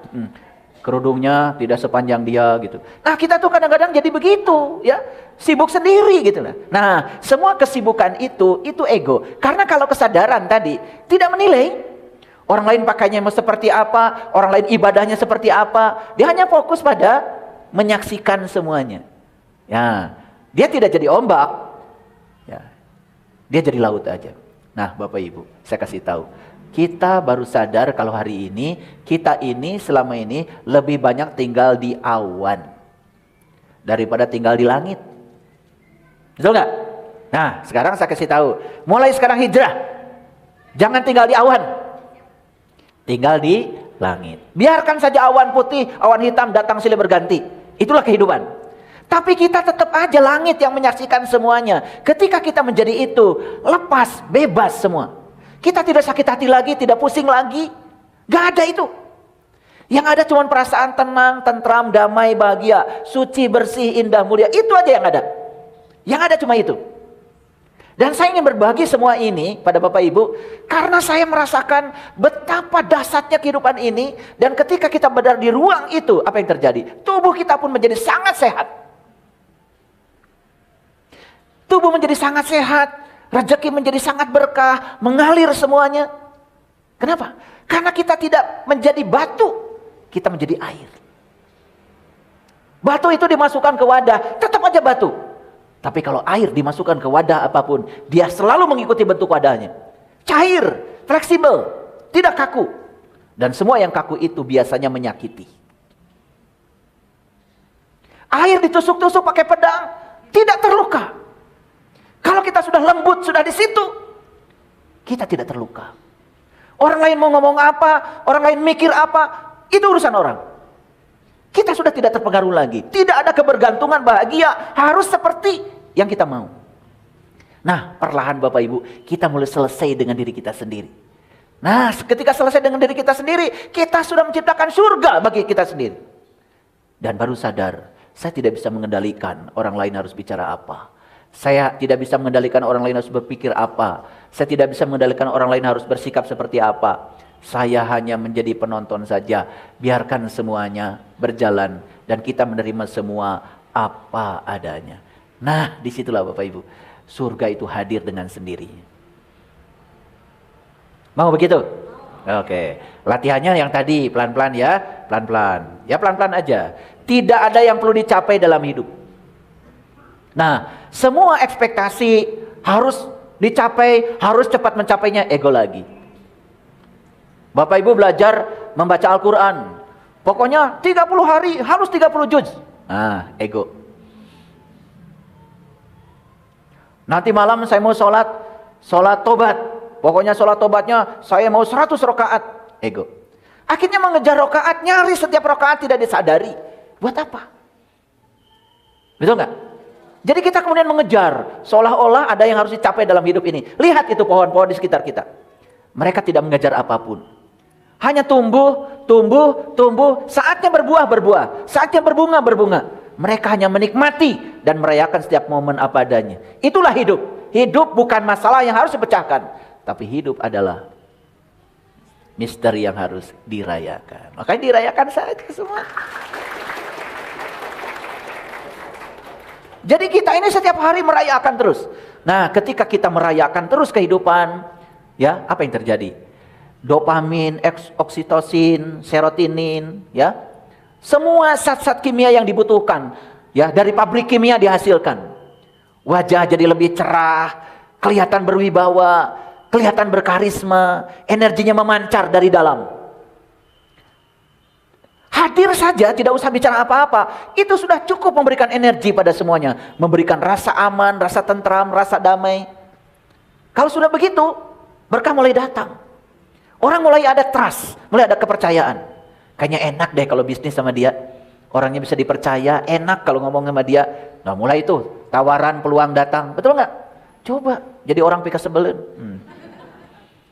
kerudungnya tidak sepanjang dia gitu. Nah kita tuh kadang-kadang jadi begitu ya, sibuk sendiri gitu lah. Nah semua kesibukan itu ego. Karena kalau kesadaran tadi tidak menilai orang lain pakainya seperti apa, orang lain ibadahnya seperti apa, dia hanya fokus pada menyaksikan semuanya. Ya, dia tidak jadi ombak, ya, dia jadi laut aja. Nah Bapak Ibu, saya kasih tahu. Kita baru sadar kalau hari ini, kita ini selama ini lebih banyak tinggal di awan daripada tinggal di langit. Betul nggak? Nah, sekarang saya kasih tahu. Mulai sekarang hijrah. Jangan tinggal di awan. Tinggal di langit. Biarkan saja awan putih, awan hitam datang silih berganti. Itulah kehidupan. Tapi kita tetap aja langit yang menyaksikan semuanya. Ketika kita menjadi itu, lepas, bebas semua. Kita tidak sakit hati lagi, tidak pusing lagi. Gak ada itu. Yang ada cuma perasaan tenang, tentram, damai, bahagia, suci, bersih, indah, mulia. Itu aja yang ada. Yang ada cuma itu. Dan saya ingin berbagi semua ini pada Bapak Ibu, karena saya merasakan betapa dahsyatnya kehidupan ini. Dan ketika kita berada di ruang itu, apa yang terjadi? Tubuh kita pun menjadi sangat sehat. Tubuh menjadi sangat sehat. Rezeki menjadi sangat berkah, mengalir semuanya. Kenapa? Karena kita tidak menjadi batu, kita menjadi air. Batu itu dimasukkan ke wadah, tetap aja batu. Tapi kalau air dimasukkan ke wadah apapun, dia selalu mengikuti bentuk wadahnya. Cair, fleksibel, tidak kaku. Dan semua yang kaku itu biasanya menyakiti. Air ditusuk-tusuk pakai pedang, tidak terluka. Kalau kita sudah lembut, sudah di situ, kita tidak terluka. Orang lain mau ngomong apa, orang lain mikir apa, itu urusan orang. Kita sudah tidak terpengaruh lagi. Tidak ada kebergantungan bahagia, harus seperti yang kita mau. Nah, perlahan Bapak Ibu, kita mulai selesai dengan diri kita sendiri. Nah, ketika selesai dengan diri kita sendiri, kita sudah menciptakan surga bagi kita sendiri. Dan baru sadar, saya tidak bisa mengendalikan orang lain harus bicara apa. Saya tidak bisa mengendalikan orang lain harus berpikir apa. Saya tidak bisa mengendalikan orang lain harus bersikap seperti apa. Saya hanya menjadi penonton saja. Biarkan semuanya berjalan dan kita menerima semua apa adanya. Nah, disitulah Bapak Ibu, surga itu hadir dengan sendirinya. Mau begitu? Oke. Latihannya yang tadi pelan-pelan ya, pelan-pelan. Ya pelan-pelan aja. Tidak ada yang perlu dicapai dalam hidup. Nah, semua ekspektasi harus dicapai, harus cepat mencapainya, ego lagi. Bapak Ibu belajar membaca Al-Quran. Pokoknya 30 hari harus 30 juz. Nah, ego. Nanti malam saya mau sholat tobat. Pokoknya sholat tobatnya saya mau 100 rakaat. Ego. Akhirnya mengejar rakaat, nyaris setiap rakaat tidak disadari. Buat apa? Betul nggak? Jadi kita kemudian mengejar, seolah-olah ada yang harus dicapai dalam hidup ini. Lihat itu pohon-pohon di sekitar kita. Mereka tidak mengejar apapun. Hanya tumbuh, tumbuh, tumbuh. Saatnya berbuah, berbuah. Saatnya berbunga, berbunga. Mereka hanya menikmati dan merayakan setiap momen apa adanya. Itulah hidup. Hidup bukan masalah yang harus dipecahkan. Tapi hidup adalah misteri yang harus dirayakan. Makanya dirayakan saja semua. Jadi kita ini setiap hari merayakan terus. Nah, ketika kita merayakan terus kehidupan, ya, apa yang terjadi? Dopamin, oksitosin, serotonin, ya. Semua zat-zat kimia yang dibutuhkan, ya, dari pabrik kimia dihasilkan. Wajah jadi lebih cerah, kelihatan berwibawa, kelihatan berkarisma, energinya memancar dari dalam. Hadir saja, tidak usah bicara apa-apa. Itu sudah cukup memberikan energi pada semuanya. Memberikan rasa aman, rasa tentram, rasa damai. Kalau sudah begitu, berkah mulai datang. Orang mulai ada trust, mulai ada kepercayaan. Kayaknya enak deh kalau bisnis sama dia. Orangnya bisa dipercaya, enak kalau ngomong sama dia. Nah mulai itu, tawaran, peluang datang. Betul nggak? Coba, jadi orang pika sebelin.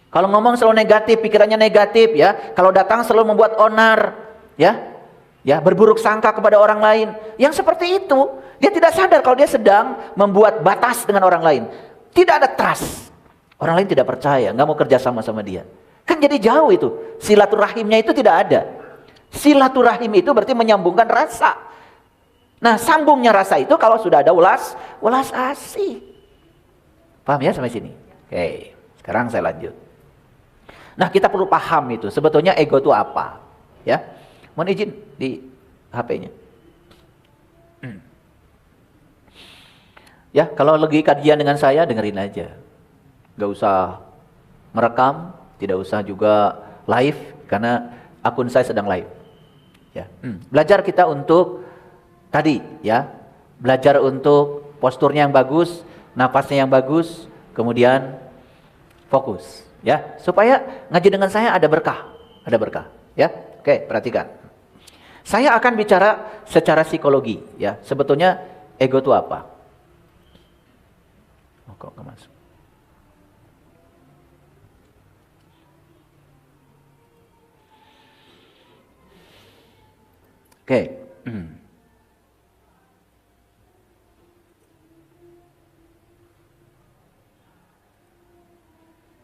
Kalau ngomong selalu negatif, pikirannya negatif ya. Kalau datang selalu membuat onar. Ya, berburuk sangka kepada orang lain. Yang seperti itu, dia tidak sadar kalau dia sedang membuat batas dengan orang lain. Tidak ada trust. Orang lain tidak percaya, nggak mau kerja sama dia. Kan jadi jauh itu. Silaturahimnya itu tidak ada. Silaturahim itu berarti menyambungkan rasa. Nah, sambungnya rasa itu kalau sudah ada welas asih. Paham ya sampai sini? Oke, sekarang saya lanjut. Nah, kita perlu paham itu. Sebetulnya ego itu apa? Ya. Mohon izin di HP-nya. Ya, kalau lagi kajian dengan saya, dengerin aja. Gak usah merekam, tidak usah juga live, karena akun saya sedang live. Ya. Belajar kita untuk tadi, ya, belajar untuk posturnya yang bagus, napasnya yang bagus, kemudian fokus, ya, supaya ngaji dengan saya ada berkah, ya. Oke, perhatikan. Saya akan bicara secara psikologi, ya. Sebetulnya ego itu apa? Oh, kok nggak masuk? Oke.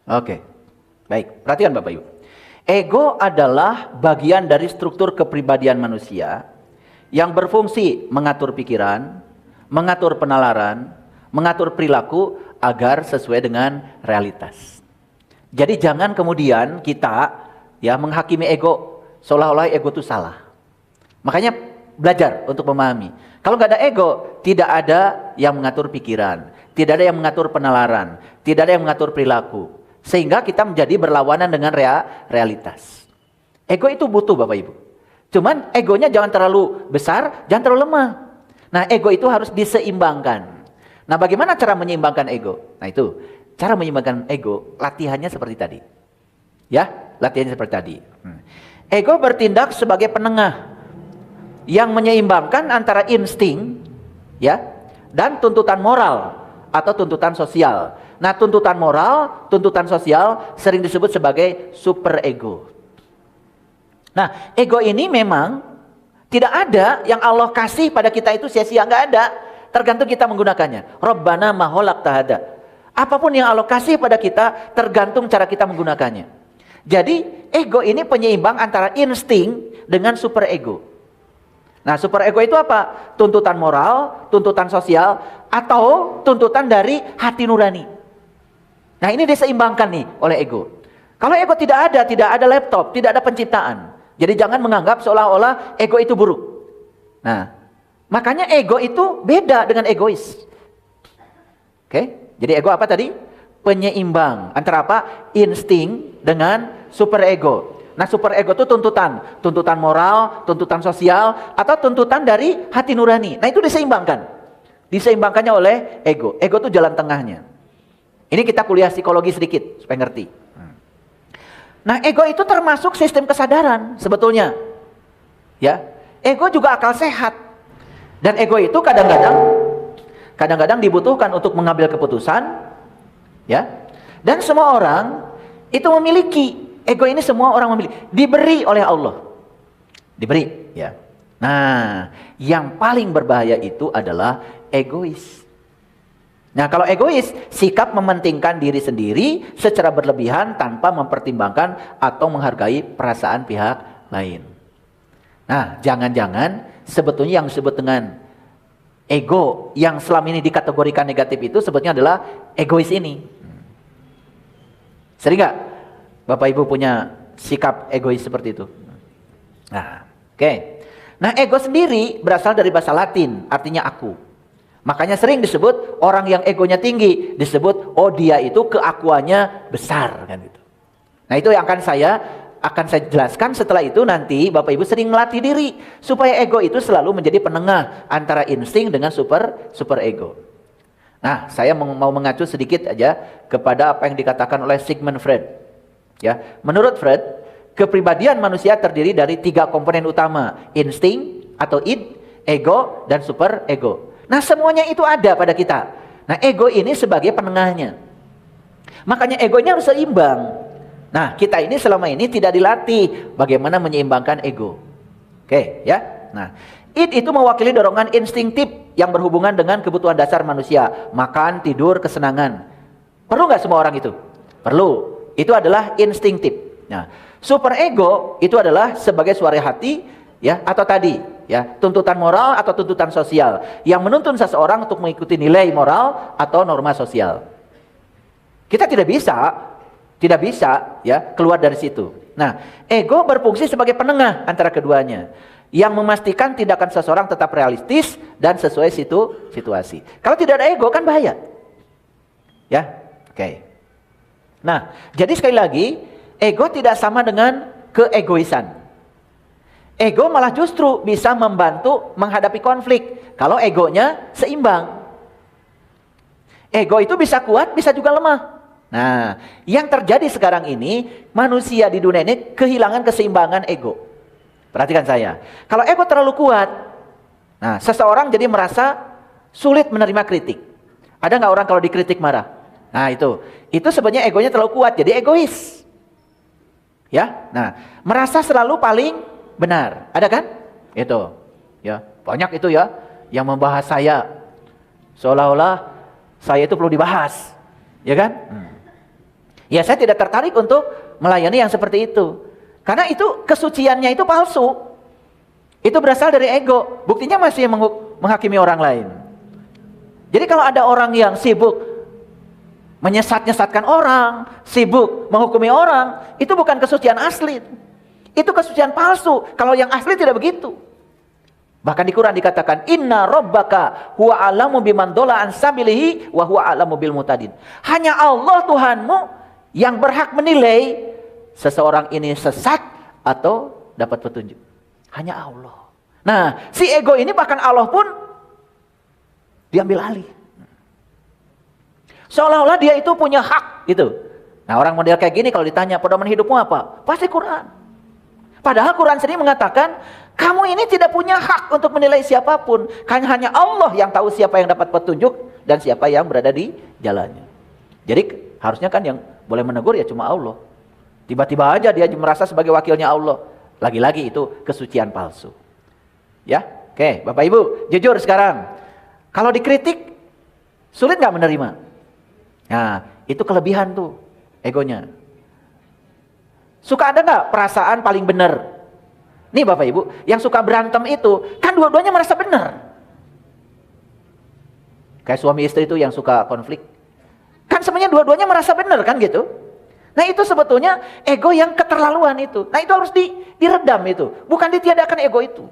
Oke. Baik, perhatikan Bapak Ibu. Ego adalah bagian dari struktur kepribadian manusia yang berfungsi mengatur pikiran, mengatur penalaran, mengatur perilaku agar sesuai dengan realitas. Jadi jangan kemudian kita ya menghakimi ego seolah-olah ego itu salah. Makanya belajar untuk memahami. Kalau nggak ada ego, tidak ada yang mengatur pikiran, tidak ada yang mengatur penalaran, tidak ada yang mengatur perilaku. Sehingga kita menjadi berlawanan dengan realitas. Ego itu butuh Bapak Ibu. Cuman egonya jangan terlalu besar, jangan terlalu lemah. Nah, ego itu harus diseimbangkan. Nah, bagaimana cara menyeimbangkan ego? Nah, itu cara menyeimbangkan ego, latihannya seperti tadi. Ya, latihannya seperti tadi. Ego bertindak sebagai penengah yang menyeimbangkan antara insting, ya, dan tuntutan moral atau tuntutan sosial. Nah, tuntutan moral, tuntutan sosial sering disebut sebagai super ego. Nah, ego ini memang tidak ada yang Allah kasih pada kita itu sia-sia, nggak ada. Tergantung kita menggunakannya. Rabbana ma khalaqta hadza. Apapun yang Allah kasih pada kita, tergantung cara kita menggunakannya. Jadi, ego ini penyeimbang antara insting dengan super ego. Nah, super ego itu apa? Tuntutan moral, tuntutan sosial, atau tuntutan dari hati nurani. Nah, ini diseimbangkan nih oleh ego. Kalau ego tidak ada laptop, tidak ada penciptaan. Jadi jangan menganggap seolah-olah ego itu buruk. Nah, makanya ego itu beda dengan egois. Oke? Jadi ego apa tadi? Penyeimbang antara apa? Insting dengan super ego. Nah, super ego itu tuntutan moral, tuntutan sosial, atau tuntutan dari hati nurani. Nah, itu diseimbangkan. Diseimbangkannya oleh ego. Ego itu jalan tengahnya. Ini kita kuliah psikologi sedikit supaya ngerti. Nah, ego itu termasuk sistem kesadaran sebetulnya. Ya, ego juga akal sehat. Dan ego itu kadang-kadang dibutuhkan untuk mengambil keputusan, ya. Dan semua orang itu memiliki ego ini, semua orang memiliki, diberi oleh Allah. Diberi, ya. Nah, yang paling berbahaya itu adalah egois. Nah, kalau egois, sikap mementingkan diri sendiri secara berlebihan tanpa mempertimbangkan atau menghargai perasaan pihak lain. Nah, jangan-jangan sebetulnya yang disebut dengan ego yang selama ini dikategorikan negatif itu sebetulnya adalah egois ini. Sering nggak Bapak Ibu punya sikap egois seperti itu? Nah, oke. Nah, ego sendiri berasal dari bahasa Latin, artinya aku. Makanya sering disebut orang yang egonya tinggi, disebut oh dia itu keakuannya besar kan gitu. Nah, itu yang akan saya jelaskan setelah itu. Nanti Bapak Ibu sering melatih diri supaya ego itu selalu menjadi penengah antara insting dengan super ego. Nah, saya mau mengacu sedikit aja kepada apa yang dikatakan oleh Sigmund Freud. Ya, menurut Freud, kepribadian manusia terdiri dari 3 komponen utama, insting atau id, ego, dan super ego. Nah, semuanya itu ada pada kita. Nah, ego ini sebagai penengahnya. Makanya egonya harus seimbang. Nah, kita ini selama ini tidak dilatih bagaimana menyeimbangkan ego. Oke, ya. Nah, id itu mewakili dorongan instingtif yang berhubungan dengan kebutuhan dasar manusia. Makan, tidur, kesenangan. Perlu nggak semua orang itu? Perlu. Itu adalah instingtif. Nah, super ego itu adalah sebagai suara hati, ya, atau tadi, ya, tuntutan moral atau tuntutan sosial yang menuntun seseorang untuk mengikuti nilai moral atau norma sosial. Kita tidak bisa ya keluar dari situ. Nah, ego berfungsi sebagai penengah antara keduanya yang memastikan tindakan seseorang tetap realistis dan sesuai situasi. Kalau tidak ada ego kan bahaya. Ya. Oke. Nah, jadi sekali lagi, ego tidak sama dengan keegoisan. Ego malah justru bisa membantu menghadapi konflik kalau egonya seimbang. Ego itu bisa kuat, bisa juga lemah. Nah, yang terjadi sekarang ini, manusia di dunia ini kehilangan keseimbangan ego. Perhatikan saya. Kalau ego terlalu kuat, nah, seseorang jadi merasa sulit menerima kritik. Ada nggak orang kalau dikritik marah? Nah, itu sebenarnya egonya terlalu kuat, jadi egois. Ya, nah, merasa selalu paling benar. Ada kan? Itu. Ya, banyak itu ya yang membahas saya. Seolah-olah saya itu perlu dibahas. Ya kan? Ya, saya tidak tertarik untuk melayani yang seperti itu. Karena itu kesuciannya itu palsu. Itu berasal dari ego. Buktinya masih menghakimi orang lain. Jadi kalau ada orang yang sibuk menyesatkan orang, sibuk menghukumi orang, itu bukan kesucian asli. Itu kesucian palsu. Kalau yang asli tidak begitu. Bahkan di Quran dikatakan, Inna rabbaka huwa alamu biman dola an sabilihi wa huwa alamu bil mutadin. Hanya Allah Tuhanmu yang berhak menilai seseorang ini sesat atau dapat petunjuk. Hanya Allah. Nah, si ego ini bahkan Allah pun diambil alih. Seolah-olah dia itu punya hak gitu. Nah, orang model kayak gini kalau ditanya pedoman hidupmu apa? Pasti Quran. Padahal Quran sendiri mengatakan kamu ini tidak punya hak untuk menilai siapapun. Hanya Allah yang tahu siapa yang dapat petunjuk dan siapa yang berada di jalannya. Jadi harusnya kan yang boleh menegur ya cuma Allah. Tiba-tiba aja dia merasa sebagai wakilnya Allah. Lagi-lagi itu kesucian palsu. Ya, oke, Bapak Ibu, jujur sekarang. Kalau dikritik, sulit nggak menerima? Nah, itu kelebihan tuh, egonya. Suka ada nggak perasaan paling benar? Nih Bapak Ibu, yang suka berantem itu, kan dua-duanya merasa benar. Kayak suami istri itu yang suka konflik. Kan sebenarnya dua-duanya merasa benar kan gitu. Nah itu sebetulnya ego yang keterlaluan itu. Nah itu harus diredam itu. Bukan ditiadakan ego itu.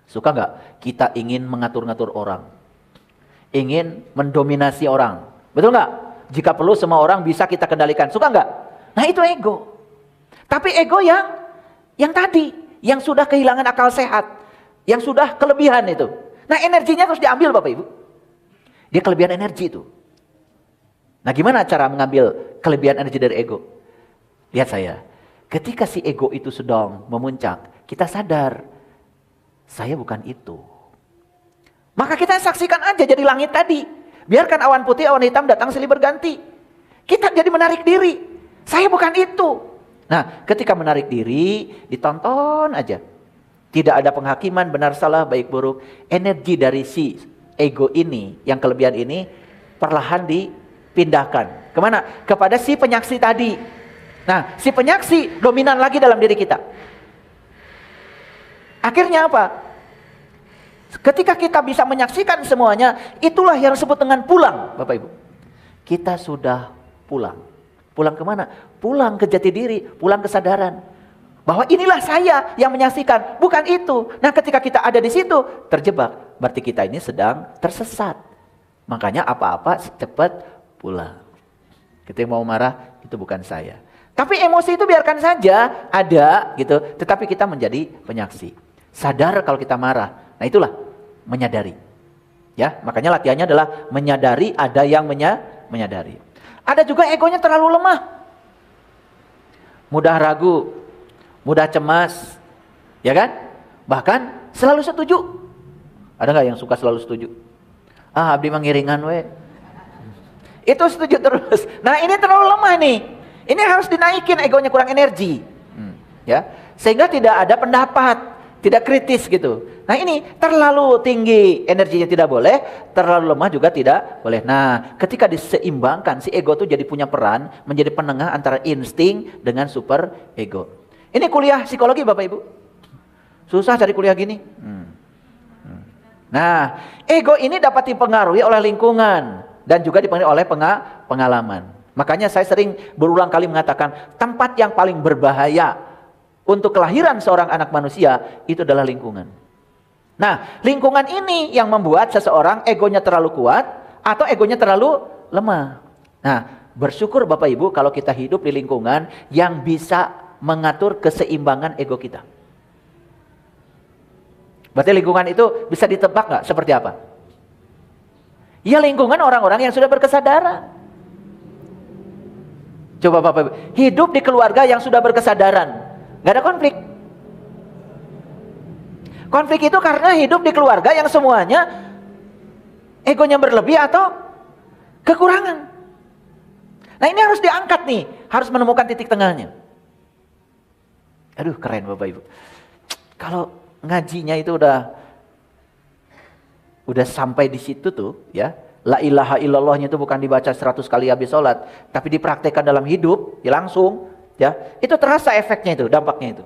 Suka nggak kita ingin mengatur-ngatur orang? Ingin mendominasi orang. Betul nggak? Jika perlu semua orang bisa kita kendalikan. Suka nggak? Nah itu ego. Tapi ego yang tadi. Yang sudah kehilangan akal sehat. Yang sudah kelebihan itu. Nah energinya terus diambil Bapak Ibu. Dia kelebihan energi itu. Nah gimana cara mengambil kelebihan energi dari ego? Lihat saya. Ketika si ego itu sedang memuncak, kita sadar, saya bukan itu. Maka kita saksikan aja jadi langit tadi. Biarkan awan putih, awan hitam datang silih berganti. Kita jadi menarik diri. Saya bukan itu. Nah, ketika menarik diri, ditonton aja. Tidak ada penghakiman benar salah, baik buruk. Energi dari si ego ini, yang kelebihan ini, perlahan dipindahkan. Kemana? Kepada si penyaksi tadi. Nah, si penyaksi dominan lagi dalam diri kita. Akhirnya apa? Ketika kita bisa menyaksikan semuanya, itulah yang disebut dengan pulang, Bapak Ibu. Kita sudah pulang. Pulang kemana? Pulang ke jati diri, pulang kesadaran. Bahwa inilah saya yang menyaksikan, bukan itu. Nah, ketika kita ada di situ, terjebak. Berarti kita ini sedang tersesat. Makanya apa-apa cepat pulang. Ketika mau marah, itu bukan saya. Tapi emosi itu biarkan saja ada gitu, tetapi kita menjadi penyaksi. Sadar kalau kita marah. Nah, itulah menyadari. Ya, makanya latihannya adalah menyadari, ada yang menyadari. Ada juga egonya terlalu lemah. Mudah ragu, mudah cemas. Ya kan? Bahkan selalu setuju. Ada nggak yang suka selalu setuju? Ah, abdi mengiringan we. Itu setuju terus. Nah, ini terlalu lemah nih. Ini harus dinaikin, egonya kurang energi. Ya, sehingga tidak ada pendapat, tidak kritis gitu. Nah, ini terlalu tinggi, energinya tidak boleh, terlalu lemah juga tidak boleh. Nah, ketika diseimbangkan, si ego itu jadi punya peran menjadi penengah antara insting dengan super ego. Ini kuliah psikologi Bapak Ibu. Susah cari kuliah gini. Nah, ego ini dapat dipengaruhi oleh lingkungan dan juga dipengaruhi oleh pengalaman. Makanya saya sering berulang kali mengatakan tempat yang paling berbahaya untuk kelahiran seorang anak manusia itu adalah lingkungan. Nah, lingkungan ini yang membuat seseorang egonya terlalu kuat atau egonya terlalu lemah. Nah, bersyukur Bapak Ibu kalau kita hidup di lingkungan yang bisa mengatur keseimbangan ego kita. Berarti lingkungan itu bisa ditebak nggak seperti apa? Ya, lingkungan orang-orang yang sudah berkesadaran. Coba Bapak Ibu, hidup di keluarga yang sudah berkesadaran, nggak ada konflik. Konflik itu karena hidup di keluarga yang semuanya egonya berlebih atau kekurangan. Nah, ini harus diangkat nih, harus menemukan titik tengahnya. Aduh, keren Bapak Ibu. Kalau ngajinya itu udah sampai di situ tuh, ya. La ilaha illallahnya itu bukan dibaca 100 kali habis sholat, tapi dipraktekkan dalam hidup, ya langsung, ya. Itu terasa efeknya itu, dampaknya itu.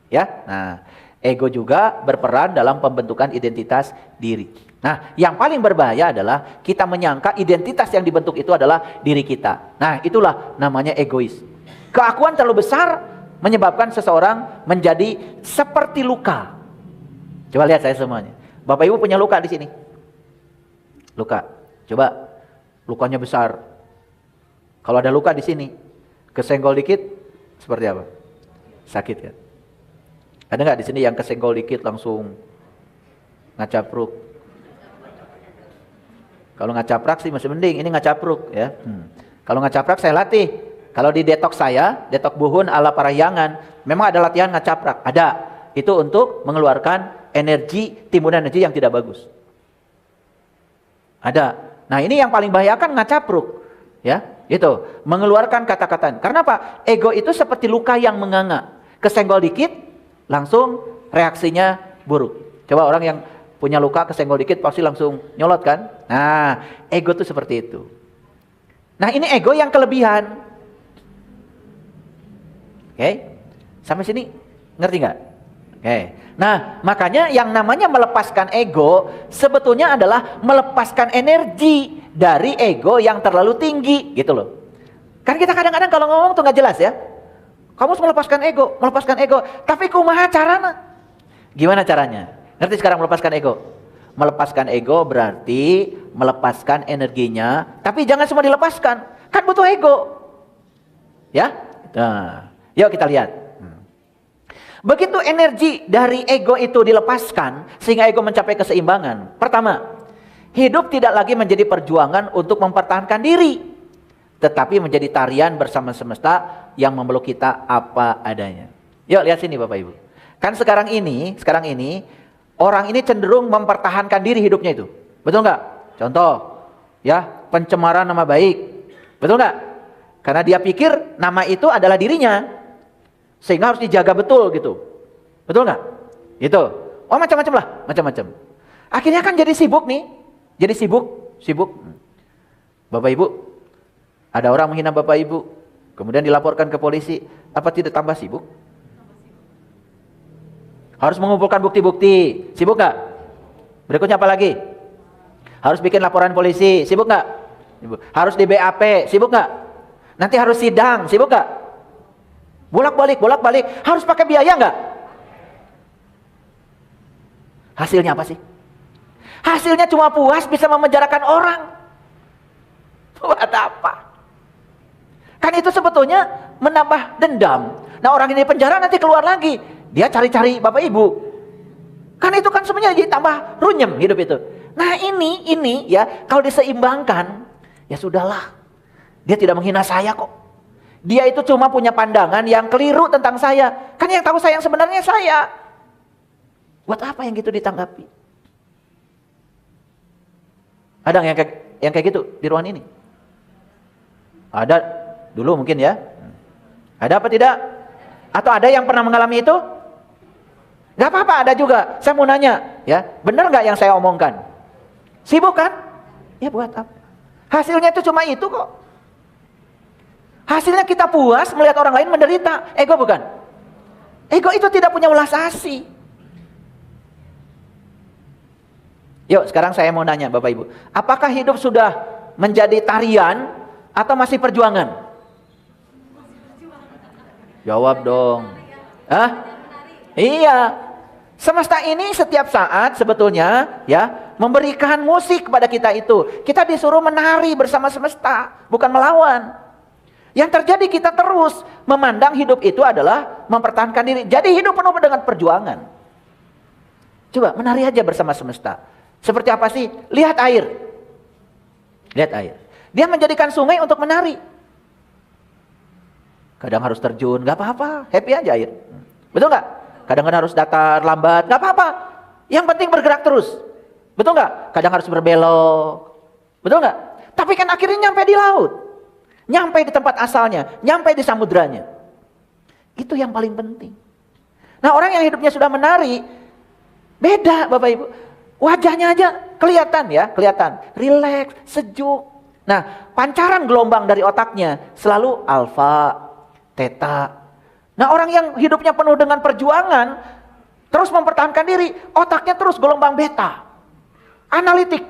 Ya. Nah, ego juga berperan dalam pembentukan identitas diri. Nah, yang paling berbahaya adalah kita menyangka identitas yang dibentuk itu adalah diri kita. Nah, itulah namanya egois. Keakuan terlalu besar menyebabkan seseorang menjadi seperti luka. Coba lihat saya semuanya. Bapak Ibu punya luka di sini. Luka. Coba, lukanya besar. Kalau ada luka di sini, kesenggol dikit, seperti apa? Sakit kan? Ada nggak di sini yang kesenggol dikit langsung ngacapruk? Kalau ngacaprak sih masih mending, ini ngacapruk ya. Kalau ngacaprak saya latih. Kalau di detok saya, detok buhun ala Parahyangan, memang ada latihan ngacaprak. Ada. Itu untuk mengeluarkan energi, timbunan energi yang tidak bagus. Ada. Nah, ini yang paling bahaya kan ngacapruk. Ya, itu. Mengeluarkan kata-kata. Karena apa? Ego itu seperti luka yang menganga. Kesenggol dikit, langsung reaksinya buruk. Coba orang yang punya luka kesenggol dikit pasti langsung nyolot kan? Nah, ego itu seperti itu. Nah, ini ego yang kelebihan. Oke? Sampai sini ngerti nggak? Oke. Nah, makanya yang namanya melepaskan ego sebetulnya adalah melepaskan energi dari ego yang terlalu tinggi, gitu loh. Kan kita kadang-kadang kalau ngomong tuh nggak jelas ya. Kamu harus melepaskan ego. Tapi kumaha carana? Gimana caranya? Ngerti sekarang melepaskan ego? Melepaskan ego berarti melepaskan energinya, tapi jangan semua dilepaskan. Kan butuh ego. Ya? Nah, yuk kita lihat. Begitu energi dari ego itu dilepaskan, sehingga ego mencapai keseimbangan. Pertama, hidup tidak lagi menjadi perjuangan untuk mempertahankan diri, tetapi menjadi tarian bersama semesta yang memeluk kita apa adanya. Yuk lihat sini Bapak Ibu. Kan sekarang ini orang ini cenderung mempertahankan diri hidupnya itu. Betul nggak? Contoh, ya, pencemaran nama baik. Betul nggak? Karena dia pikir nama itu adalah dirinya. Sehingga harus dijaga betul gitu. Betul nggak? Gitu. Oh macam-macam lah, macam-macam. Akhirnya kan jadi sibuk nih. Jadi sibuk. Bapak Ibu, ada orang menghina Bapak Ibu, kemudian dilaporkan ke polisi, apa tidak tambah sibuk? Harus mengumpulkan bukti-bukti, sibuk nggak? Berikutnya apa lagi? Harus bikin laporan polisi, sibuk nggak? Harus di BAP, sibuk nggak? Nanti harus sidang, sibuk nggak? Bolak-balik, harus pakai biaya nggak? Hasilnya apa sih? Hasilnya cuma puas bisa memenjarakan orang. Buat apa? Kan itu sebetulnya menambah dendam. Nah orang ini penjara nanti keluar lagi. Dia cari-cari Bapak Ibu. Kan itu kan sebenarnya jadi tambah runyem hidup itu. Nah ini ya kalau diseimbangkan, ya sudahlah. Dia tidak menghina saya kok. Dia itu cuma punya pandangan yang keliru tentang saya. Kan yang tahu saya yang sebenarnya saya. Buat apa yang gitu ditanggapi? Ada yang kayak gitu di ruangan ini? Ada dulu mungkin ya. Ada apa tidak? Atau ada yang pernah mengalami itu? Gak apa-apa, ada juga. Saya mau nanya, ya, benar gak yang saya omongkan? Sibuk kan? Ya buat apa? Hasilnya itu cuma itu kok. Hasilnya kita puas melihat orang lain menderita. Ego bukan? Ego itu tidak punya welas asih. Yuk sekarang saya mau nanya Bapak Ibu. Apakah hidup sudah menjadi tarian atau masih perjuangan? Jawab dong. Hah? Iya. Semesta ini setiap saat sebetulnya ya memberikan musik kepada kita itu. Kita disuruh menari bersama semesta, bukan melawan. Yang terjadi kita terus memandang hidup itu adalah mempertahankan diri. Jadi hidup penuh dengan perjuangan. Coba menari aja bersama semesta. Seperti apa sih? Lihat air. Lihat air. Dia menjadikan sungai untuk menari. Kadang harus terjun, gak apa-apa. Happy aja air. Betul gak? Kadang-kadang harus datar, lambat, gak apa-apa. Yang penting bergerak terus. Betul gak? Kadang harus berbelok. Betul gak? Tapi kan akhirnya nyampe di laut. Nyampe di tempat asalnya. Nyampe di samudranya. Itu yang paling penting. Nah orang yang hidupnya sudah menari, beda Bapak Ibu. Wajahnya aja kelihatan ya, kelihatan. Rileks, sejuk. Nah, pancaran gelombang dari otaknya selalu alfa, theta. Nah, orang yang hidupnya penuh dengan perjuangan, terus mempertahankan diri, otaknya terus gelombang beta. Analitik.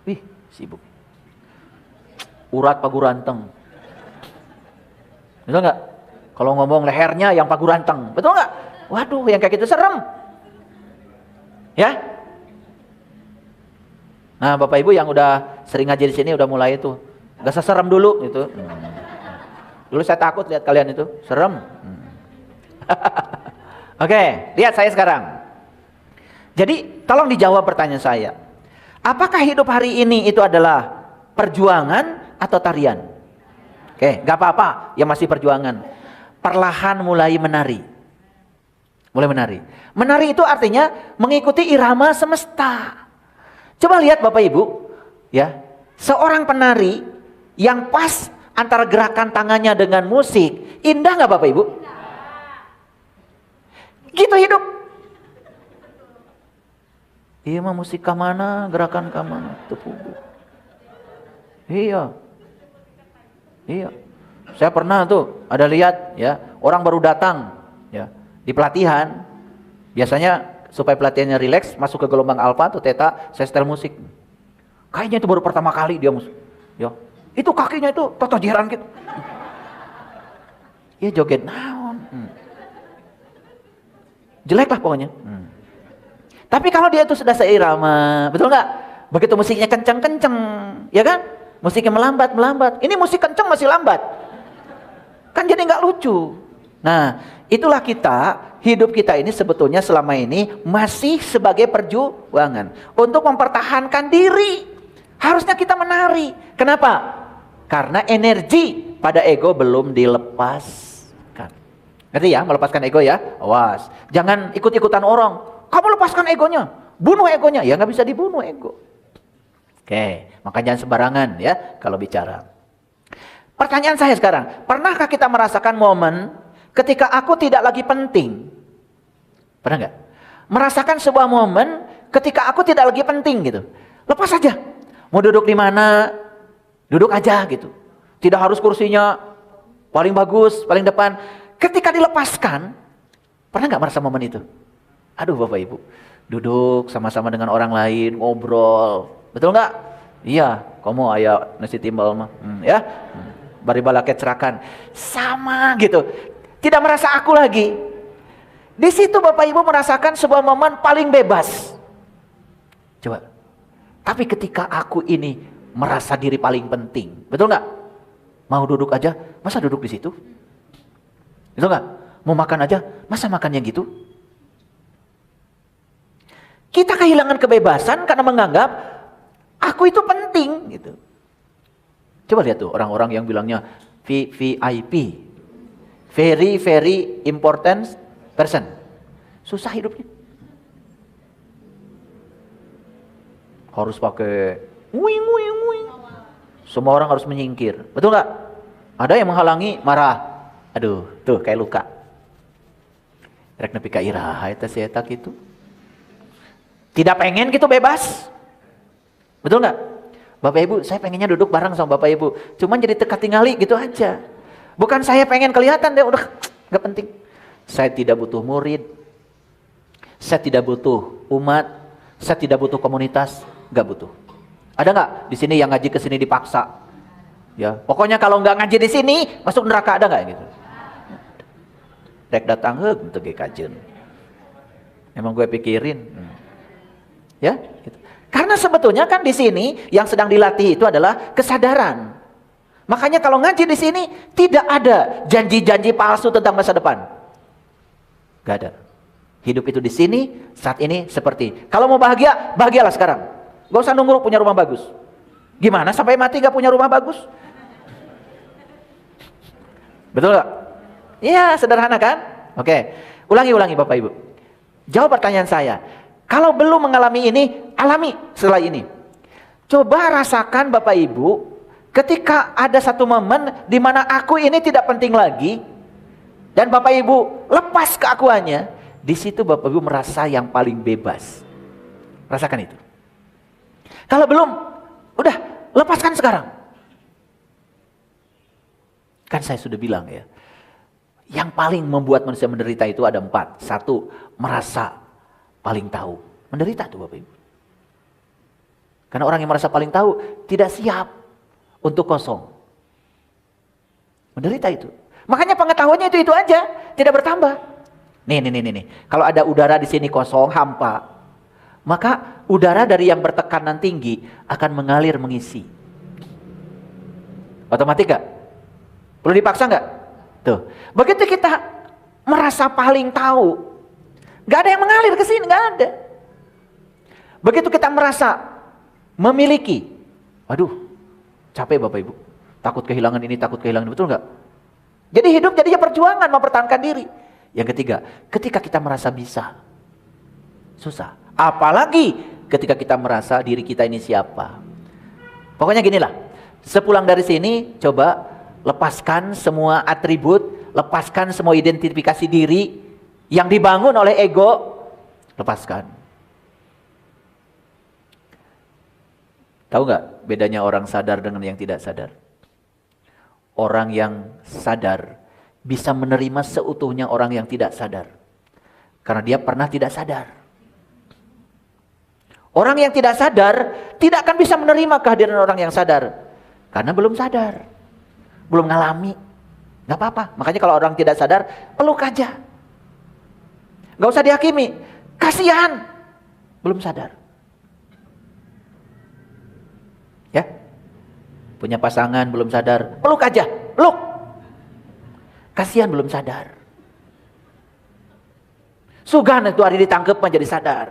Wih, sibuk. Urat paguranteng. Betul nggak? Kalau ngomong lehernya yang paguranteng. Betul nggak? Waduh, yang kayak gitu serem. Ya, nah Bapak Ibu yang udah sering ngaji di sini udah mulai itu, gak seserem dulu gitu. Dulu saya takut lihat kalian itu, serem. Oke, lihat saya sekarang. Jadi tolong dijawab pertanyaan saya. Apakah hidup hari ini itu adalah perjuangan atau tarian? Oke, gak apa-apa, ya masih perjuangan. Perlahan mulai menari. Mulai menari. Menari itu artinya mengikuti irama semesta. Coba lihat Bapak Ibu, ya. Seorang penari yang pas antara gerakan tangannya dengan musik, indah nggak Bapak Ibu? Gitu hidup. Iya mah musik ke mana, gerakan ke mana, tepugu. Iya. Saya pernah tuh ada lihat ya, orang baru datang ya. Di pelatihan, biasanya supaya pelatihannya rileks, masuk ke gelombang alfa atau theta, saya setel musik. Kayaknya itu baru pertama kali dia musik. Ya, itu kakinya itu toto jeran gitu. Ya joget naon. Jelek lah pokoknya. Tapi kalau dia itu sudah seirama, betul nggak? Begitu musiknya kenceng-kenceng, ya kan? Musiknya melambat. Ini musik kenceng masih lambat. Kan jadi nggak lucu. Nah, itulah hidup kita ini sebetulnya selama ini masih sebagai perjuangan untuk mempertahankan diri. Harusnya kita menari. Kenapa? Karena energi pada ego belum dilepaskan. Ngerti ya, melepaskan ego ya? Awas, jangan ikut-ikutan orang. Kamu lepaskan egonya, bunuh egonya. Ya nggak bisa dibunuh ego. Oke, maka jangan sembarangan ya kalau bicara. Pertanyaan saya sekarang, pernahkah kita merasakan momen ketika aku tidak lagi penting? Pernah nggak? Merasakan sebuah momen ketika aku tidak lagi penting gitu. Lepas aja. Mau duduk di mana, duduk aja gitu. Tidak harus kursinya paling bagus, paling depan. Ketika dilepaskan, pernah nggak merasa momen itu? Aduh Bapak Ibu, duduk sama-sama dengan orang lain, ngobrol. Betul nggak? Iya, kamu ayah nasi timbal mah, ya. Bari balaket cerakan, sama gitu. Tidak merasa aku lagi. Di situ Bapak Ibu merasakan sebuah momen paling bebas. Coba. Tapi ketika aku ini merasa diri paling penting, betul nggak? Mau duduk aja, masa duduk di situ? Betul nggak? Mau makan aja, masa makannya gitu? Kita kehilangan kebebasan karena menganggap aku itu penting gitu. Coba lihat tuh orang-orang yang bilangnya VIP, very very important person. Susah hidupnya. Harus pakai wing. Semua orang harus menyingkir. Betul nggak? Ada yang menghalangi, marah. Aduh, tuh kayak luka. Rek nepi ka iraha eta si eta kitu. Tidak pengen gitu bebas. Betul nggak? Bapak Ibu, saya pengennya duduk bareng sama Bapak Ibu. Cuman jadi teka tingali gitu aja. Bukan saya pengen kelihatan deh, udah nggak penting. Saya tidak butuh murid. Saya tidak butuh umat. Saya tidak butuh komunitas. Nggak butuh. Ada nggak di sini yang ngaji ke sini dipaksa? Ya, pokoknya kalau nggak ngaji di sini masuk neraka, ada nggak gitu? Rek datang heug teu ge kajeun. Emang gue pikirin. Ya, gitu. Karena sebetulnya kan di sini yang sedang dilatih itu adalah kesadaran. Makanya kalau ngaji di sini tidak ada janji-janji palsu tentang masa depan. Gak ada. Hidup itu di sini saat ini seperti. Kalau mau bahagia, bahagialah sekarang. Gak usah nunggu punya rumah bagus. Gimana sampai mati gak punya rumah bagus? Betul gak? Iya, sederhana kan? Oke. Ulangi Bapak Ibu. Jawab pertanyaan saya. Kalau belum mengalami ini, alami setelah ini. Coba rasakan Bapak Ibu, ketika ada satu momen di mana aku ini tidak penting lagi, dan Bapak Ibu lepas keakuannya, di situ Bapak Ibu merasa yang paling bebas. Rasakan itu. Kalau belum, udah lepaskan sekarang. Kan saya sudah bilang ya, yang paling membuat manusia menderita itu ada 4. 1, merasa paling tahu. Menderita tuh Bapak Ibu. Karena orang yang merasa paling tahu tidak siap untuk kosong. Menderita itu. Makanya pengetahuannya itu aja, tidak bertambah. Nih. Kalau ada udara di sini kosong, hampa, maka udara dari yang bertekanan tinggi akan mengalir mengisi. Otomatis gak? Perlu dipaksa gak? Tuh. Begitu kita merasa paling tahu, gak ada yang mengalir ke sini, gak ada. Begitu kita merasa memiliki, waduh, capek Bapak Ibu. Takut kehilangan ini, takut kehilangan ini, betul gak? Jadi hidup jadinya perjuangan mempertahankan diri. Yang ketiga, ketika kita merasa bisa, susah. Apalagi ketika kita merasa diri kita ini siapa. Pokoknya ginilah, sepulang dari sini, coba lepaskan semua atribut, lepaskan semua identifikasi diri yang dibangun oleh ego, lepaskan. Tahu nggak bedanya orang sadar dengan yang tidak sadar? Orang yang sadar bisa menerima seutuhnya orang yang tidak sadar. Karena dia pernah tidak sadar. Orang yang tidak sadar tidak akan bisa menerima kehadiran orang yang sadar. Karena belum sadar. Belum ngalami. Gak apa-apa. Makanya kalau orang tidak sadar, peluk aja. Gak usah dihakimi. Kasihan. Belum sadar. Ya. Punya pasangan belum sadar, peluk aja. Peluk. Kasihan belum sadar. Sugan itu hari ditangkap menjadi sadar.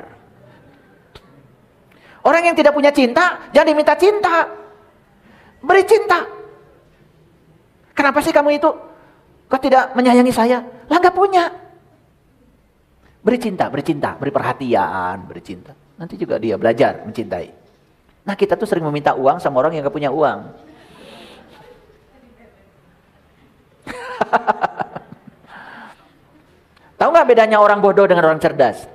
Orang yang tidak punya cinta, jangan diminta cinta. Beri cinta. Kenapa sih kamu itu? Kok tidak menyayangi saya? Lah nggak punya. Beri cinta, beri perhatian, beri cinta. Nanti juga dia belajar mencintai. Nah kita tuh sering meminta uang sama orang yang nggak punya uang. Tahu nggak bedanya orang bodoh dengan orang cerdas?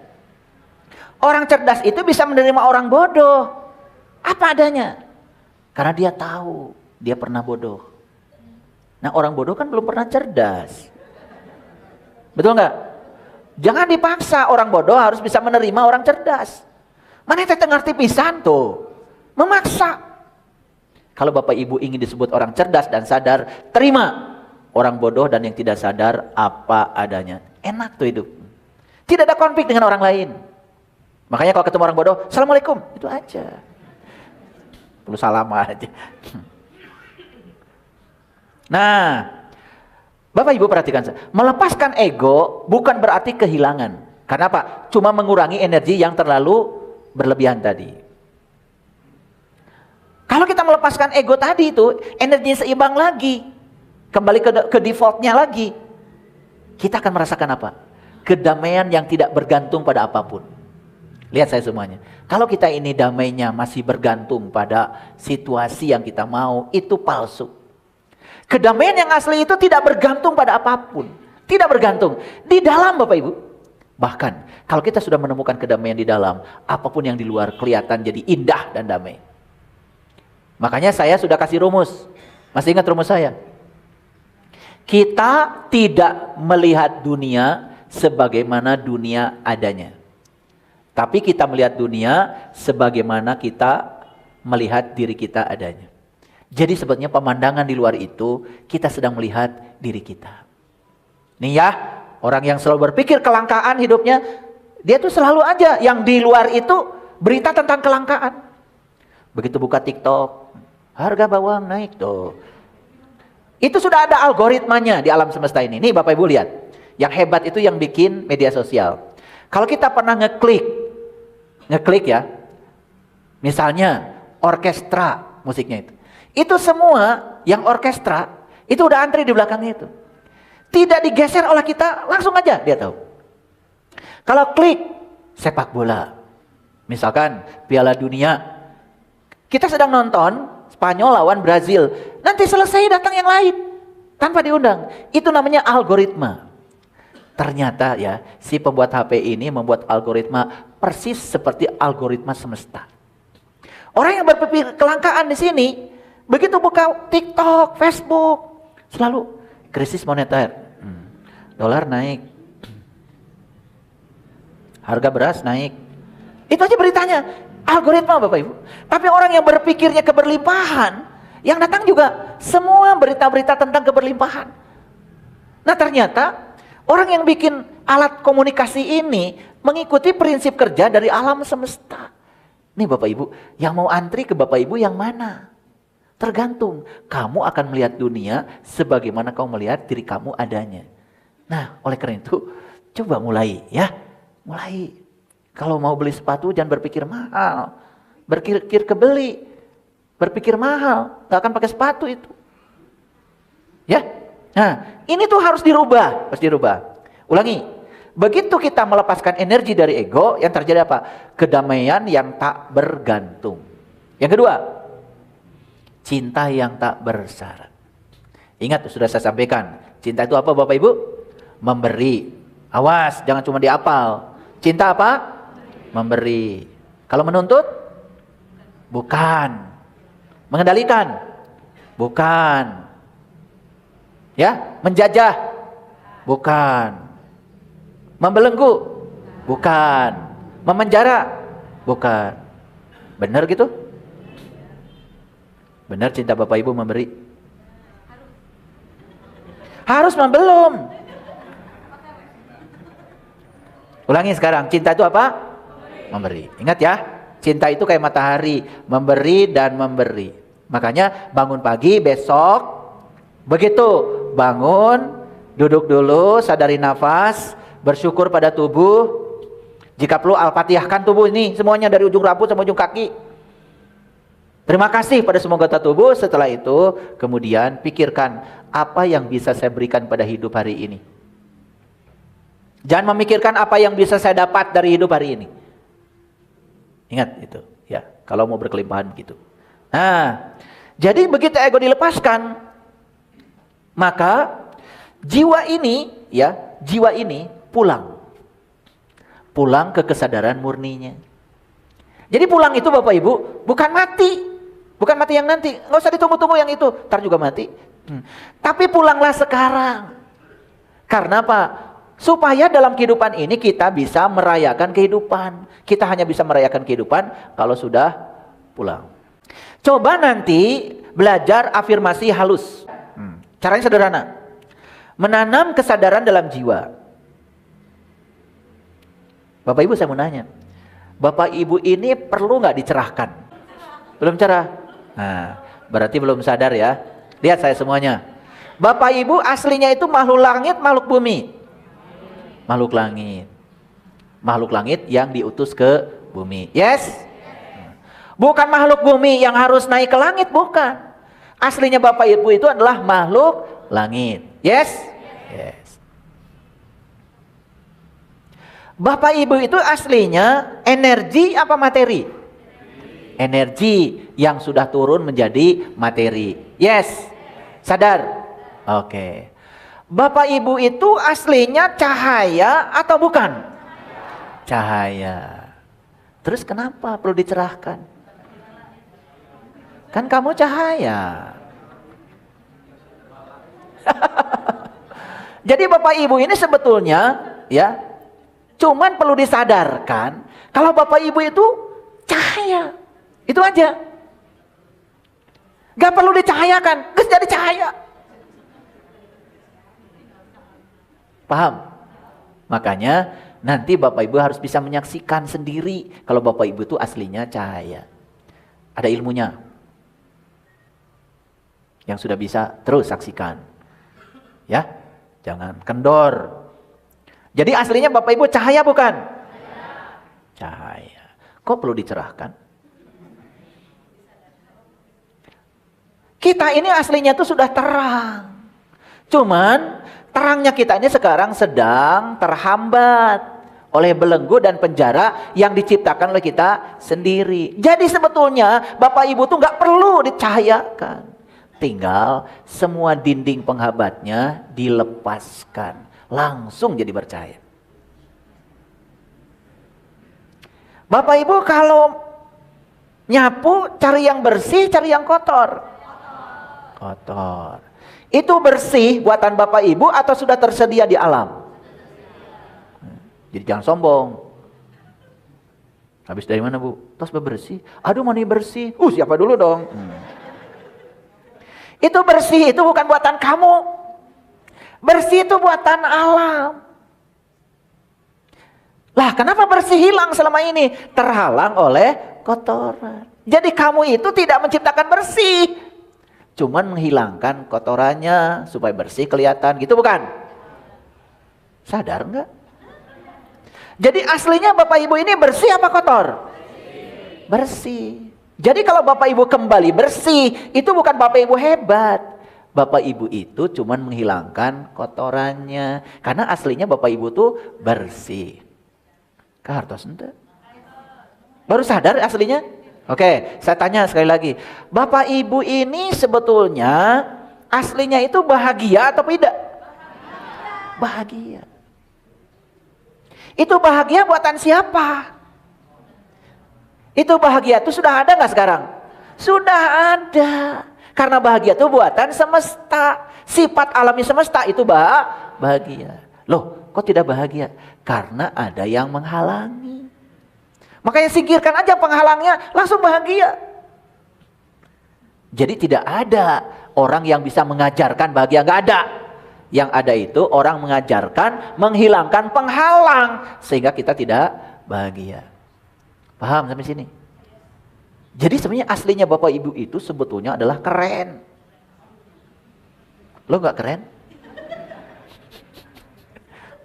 Orang cerdas itu bisa menerima orang bodoh apa adanya. Karena dia tahu dia pernah bodoh. Nah orang bodoh kan belum pernah cerdas. Betul nggak? Jangan dipaksa orang bodoh harus bisa menerima orang cerdas. Mana yang ngerti pisan tuh? Memaksa. Kalau Bapak Ibu ingin disebut orang cerdas dan sadar, terima orang bodoh dan yang tidak sadar apa adanya. Enak tuh hidup. Tidak ada konflik dengan orang lain. Makanya kalau ketemu orang bodoh, Assalamualaikum, itu aja. Perlu salam aja. Nah, Bapak Ibu perhatikan, melepaskan ego bukan berarti kehilangan. Karena apa? Cuma mengurangi energi yang terlalu berlebihan tadi. Kalau kita melepaskan ego tadi itu, energinya seimbang lagi. Kembali ke defaultnya lagi. Kita akan merasakan apa? Kedamaian yang tidak bergantung pada apapun. Lihat saya semuanya. Kalau kita ini damainya masih bergantung pada situasi yang kita mau, itu palsu. Kedamaian yang asli itu tidak bergantung pada apapun. Tidak bergantung. Di dalam Bapak Ibu. Bahkan kalau kita sudah menemukan kedamaian di dalam, apapun yang di luar kelihatan jadi indah dan damai. Makanya saya sudah kasih rumus. Masih ingat rumus saya? Kita tidak melihat dunia sebagaimana dunia adanya. Tapi kita melihat dunia sebagaimana kita melihat diri kita adanya. Jadi sebetulnya pemandangan di luar itu kita sedang melihat diri kita. Nih ya, orang yang selalu berpikir kelangkaan hidupnya, dia tuh selalu aja yang di luar itu berita tentang kelangkaan. Begitu buka TikTok, harga bawang naik tuh. Itu sudah ada algoritmanya di alam semesta ini. Nih Bapak Ibu lihat, yang hebat itu yang bikin media sosial. Kalau kita pernah ngeklik ya, misalnya orkestra musiknya itu semua yang orkestra itu udah antri di belakangnya itu. Tidak digeser oleh kita, langsung aja dia tahu. Kalau klik sepak bola, misalkan Piala Dunia, kita sedang nonton Spanyol lawan Brazil, nanti selesai datang yang lain tanpa diundang. Itu namanya algoritma. Ternyata ya, si pembuat HP ini membuat algoritma persis seperti algoritma semesta. Orang yang berpikir kelangkaan di sini, begitu buka TikTok, Facebook, selalu krisis moneter. Dolar naik. Harga beras naik. Itu aja beritanya. Algoritma Bapak Ibu. Tapi orang yang berpikirnya keberlimpahan, yang datang juga semua berita-berita tentang keberlimpahan. Nah ternyata orang yang bikin alat komunikasi ini mengikuti prinsip kerja dari alam semesta. Nih Bapak Ibu, yang mau antri ke Bapak Ibu yang mana? Tergantung. Kamu akan melihat dunia sebagaimana kamu melihat diri kamu adanya. Nah oleh karena itu, coba mulai ya. Mulai. Kalau mau beli sepatu jangan berpikir mahal. Berpikir kebeli. Berpikir mahal. Gak akan pakai sepatu itu. Ya. Nah ini tuh harus dirubah. Harus dirubah. Ulangi. Begitu kita melepaskan energi dari ego, yang terjadi apa? Kedamaian yang tak bergantung. Yang kedua, cinta yang tak bersyarat. Ingat sudah saya sampaikan. Cinta itu apa Bapak Ibu? Memberi. Awas, jangan cuma dihafal. Cinta apa? Memberi. Kalau menuntut? Bukan. Mengendalikan? Bukan. Ya, menjajah? Bukan. Membelenggu? Bukan. Memenjara? Bukan. Benar gitu? Benar cinta Bapak Ibu memberi? Harus membelum. Ulangi sekarang, cinta itu apa? Memberi. Ingat ya, cinta itu kayak matahari, memberi dan memberi. Makanya bangun pagi besok, begitu bangun, duduk dulu, sadari nafas, bersyukur pada tubuh. Jika perlu al-fatihahkan tubuh ini semuanya dari ujung rambut sampai ujung kaki. Terima kasih pada semua anggota tubuh. Setelah itu, kemudian pikirkan apa yang bisa saya berikan pada hidup hari ini. Jangan memikirkan apa yang bisa saya dapat dari hidup hari ini. Ingat itu, ya. Kalau mau berkelimpahan begitu. Nah, jadi begitu ego dilepaskan, maka jiwa ini, ya, jiwa ini pulang ke kesadaran murninya. Jadi pulang itu Bapak Ibu bukan mati yang nanti, nggak usah ditunggu-tunggu yang itu, ntar juga mati. Tapi pulanglah sekarang. Karena apa? Supaya dalam kehidupan ini kita bisa merayakan kehidupan. Kita hanya bisa merayakan kehidupan kalau sudah pulang. Coba nanti belajar afirmasi halus. Caranya sederhana. Menanam kesadaran dalam jiwa. Bapak Ibu saya mau nanya. Bapak Ibu ini perlu nggak dicerahkan? Belum cerah? Nah, berarti belum sadar ya. Lihat saya semuanya. Bapak Ibu aslinya itu makhluk langit, makhluk bumi. Makhluk langit. Makhluk langit yang diutus ke bumi. Yes? Bukan makhluk bumi yang harus naik ke langit, bukan. Aslinya Bapak Ibu itu adalah makhluk langit. Yes? Yes. Bapak Ibu itu aslinya energi apa materi? Energi yang sudah turun menjadi materi. Yes? Sadar? Oke. Bapak Ibu itu aslinya cahaya atau bukan? Cahaya. Terus kenapa perlu dicerahkan? Kan kamu cahaya. Jadi Bapak Ibu ini sebetulnya ya, cuman perlu disadarkan kalau Bapak Ibu itu cahaya. Itu aja. Gak perlu dicahayakan, geus jadi cahaya. Paham? Makanya nanti Bapak Ibu harus bisa menyaksikan sendiri kalau Bapak Ibu itu aslinya cahaya. Ada ilmunya. Yang sudah bisa terus saksikan. Ya, jangan kendor. Jadi aslinya Bapak Ibu cahaya bukan? Cahaya. Kok perlu dicerahkan? Kita ini aslinya itu sudah terang. Cuman terangnya kita ini sekarang sedang terhambat oleh belenggu dan penjara yang diciptakan oleh kita sendiri. Jadi sebetulnya Bapak Ibu tuh nggak perlu dicahayakan. Tinggal semua dinding penghambatnya dilepaskan. Langsung jadi bercahaya. Bapak Ibu kalau nyapu cari yang bersih, cari yang kotor. Kotor. Itu bersih buatan Bapak Ibu atau sudah tersedia di alam? Jadi jangan sombong. Habis dari mana Bu? Tos bersih. Aduh mani bersih. Siapa dulu dong? Itu bersih, itu bukan buatan kamu. Bersih itu buatan alam. Lah kenapa bersih hilang selama ini? Terhalang oleh kotoran. Jadi kamu itu tidak menciptakan bersih. Cuman menghilangkan kotorannya supaya bersih kelihatan. Gitu bukan? Sadar enggak? Jadi aslinya Bapak Ibu ini bersih apa kotor? Bersih. Jadi kalau Bapak Ibu kembali bersih, itu bukan Bapak Ibu hebat. Bapak Ibu itu cuman menghilangkan kotorannya. Karena aslinya Bapak Ibu tuh bersih. Kahartos ente? Baru sadar aslinya? Oke, saya tanya sekali lagi. Bapak Ibu ini sebetulnya aslinya itu bahagia atau tidak? Bahagia. Itu bahagia buatan siapa? Itu bahagia itu sudah ada nggak sekarang? Sudah ada. Karena bahagia itu buatan semesta. Sifat alami semesta itu bahagia. Loh, kok tidak bahagia? Karena ada yang menghalangi. Makanya singkirkan aja penghalangnya, langsung bahagia. Jadi tidak ada orang yang bisa mengajarkan bahagia, nggak ada. Yang ada itu orang mengajarkan, menghilangkan penghalang sehingga kita tidak bahagia. Paham sampai sini? Jadi sebenarnya aslinya Bapak Ibu itu sebetulnya adalah keren. Lo nggak keren?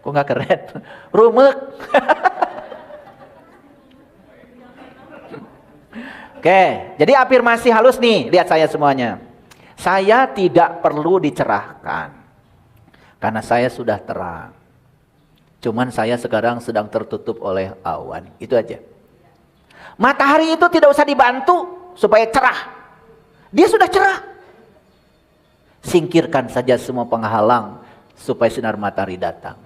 Kok nggak keren? Rumek. Oke, jadi afirmasi halus nih, lihat saya semuanya. Saya tidak perlu dicerahkan, karena saya sudah terang. Cuman saya sekarang sedang tertutup oleh awan, itu aja. Matahari itu tidak usah dibantu supaya cerah. Dia sudah cerah. Singkirkan saja semua penghalang supaya sinar matahari datang.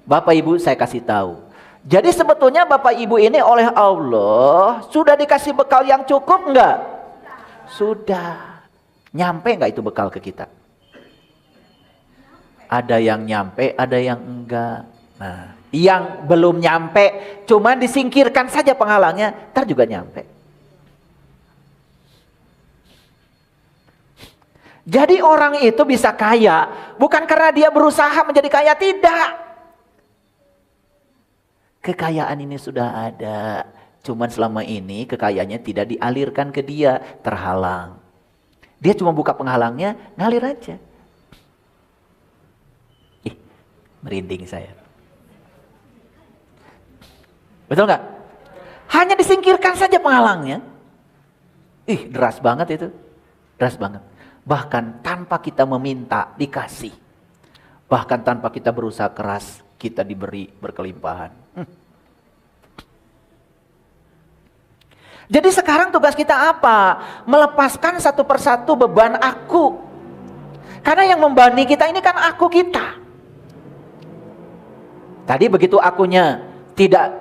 Bapak Ibu saya kasih tahu. Jadi sebetulnya Bapak Ibu ini oleh Allah sudah dikasih bekal yang cukup enggak? Sudah. Nyampe enggak itu bekal ke kita? Ada yang nyampe, ada yang enggak. Nah, yang belum nyampe cuman disingkirkan saja penghalangnya, ntar juga nyampe. Jadi orang itu bisa kaya bukan karena dia berusaha menjadi kaya, tidak. Kekayaan ini sudah ada, cuman selama ini kekayaannya tidak dialirkan ke dia, terhalang. Dia cuma buka penghalangnya, ngalir aja. Merinding saya. Betul nggak? Hanya disingkirkan saja penghalangnya. Deras banget itu. Deras banget. Bahkan tanpa kita meminta, dikasih. Bahkan tanpa kita berusaha keras, kita diberi berkelimpahan. Jadi sekarang tugas kita apa? Melepaskan satu persatu beban aku. Karena yang membebani kita ini kan aku kita. Tadi begitu akunya tidak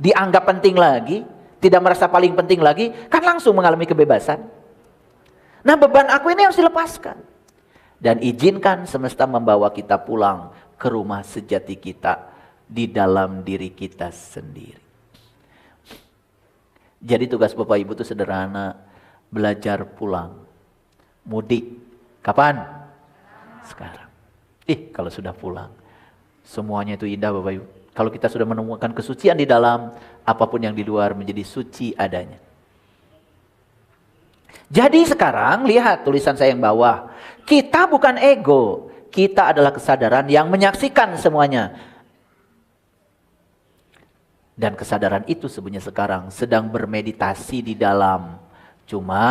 dianggap penting lagi, tidak merasa paling penting lagi, kan langsung mengalami kebebasan. Nah, beban aku ini harus dilepaskan. Dan izinkan semesta membawa kita pulang ke rumah sejati kita di dalam diri kita sendiri. Jadi tugas Bapak Ibu itu sederhana, belajar pulang, mudik. Kapan? Sekarang. Kalau sudah pulang, semuanya itu indah Bapak Ibu. Kalau kita sudah menemukan kesucian di dalam, apapun yang di luar menjadi suci adanya. Jadi sekarang lihat tulisan saya yang bawah. Kita bukan ego, kita adalah kesadaran yang menyaksikan semuanya. Dan kesadaran itu sebenarnya sekarang sedang bermeditasi di dalam. Cuma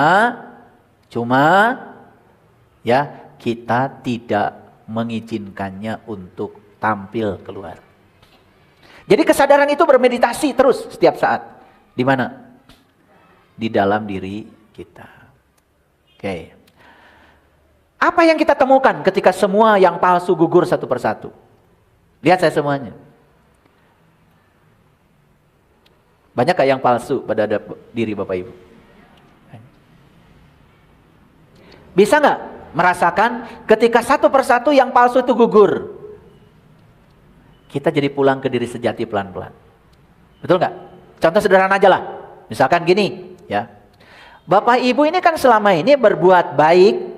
ya kita tidak mengizinkannya untuk tampil keluar. Jadi kesadaran itu bermeditasi terus setiap saat. Di mana? Di dalam diri kita. Oke. Apa yang kita temukan ketika semua yang palsu gugur satu persatu? Lihat saya semuanya. Banyak gak yang palsu pada diri Bapak Ibu? Bisa gak merasakan ketika satu persatu yang palsu itu gugur? Kita jadi pulang ke diri sejati pelan-pelan. Betul gak? Contoh sederhana aja lah. Misalkan gini ya. Bapak Ibu ini kan selama ini berbuat baik.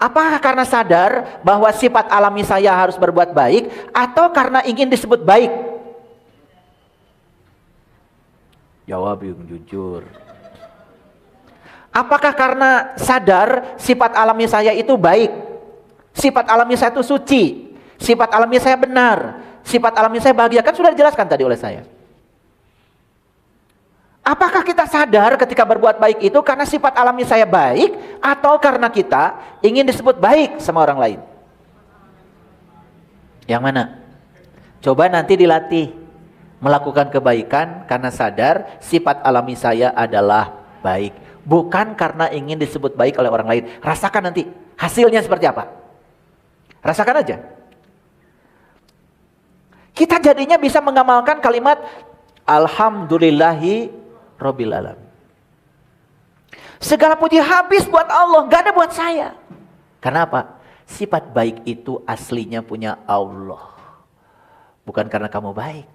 Apakah karena sadar bahwa sifat alami saya harus berbuat baik, atau karena ingin disebut baik? Jawab yang jujur. Apakah karena sadar sifat alami saya itu baik, sifat alami saya itu suci, sifat alami saya benar, sifat alami saya bahagia? Kan sudah dijelaskan tadi oleh saya. Apakah kita sadar ketika berbuat baik itu karena sifat alami saya baik, atau karena kita ingin disebut baik sama orang lain? Yang mana? Coba nanti dilatih. Melakukan kebaikan karena sadar sifat alami saya adalah baik, bukan karena ingin disebut baik oleh orang lain. Rasakan nanti hasilnya seperti apa. Rasakan aja. Kita jadinya bisa mengamalkan kalimat Alhamdulillahi Rabbil Alamin. Segala puji habis buat Allah, gak ada buat saya. Karena apa? Sifat baik itu aslinya punya Allah, bukan karena kamu baik.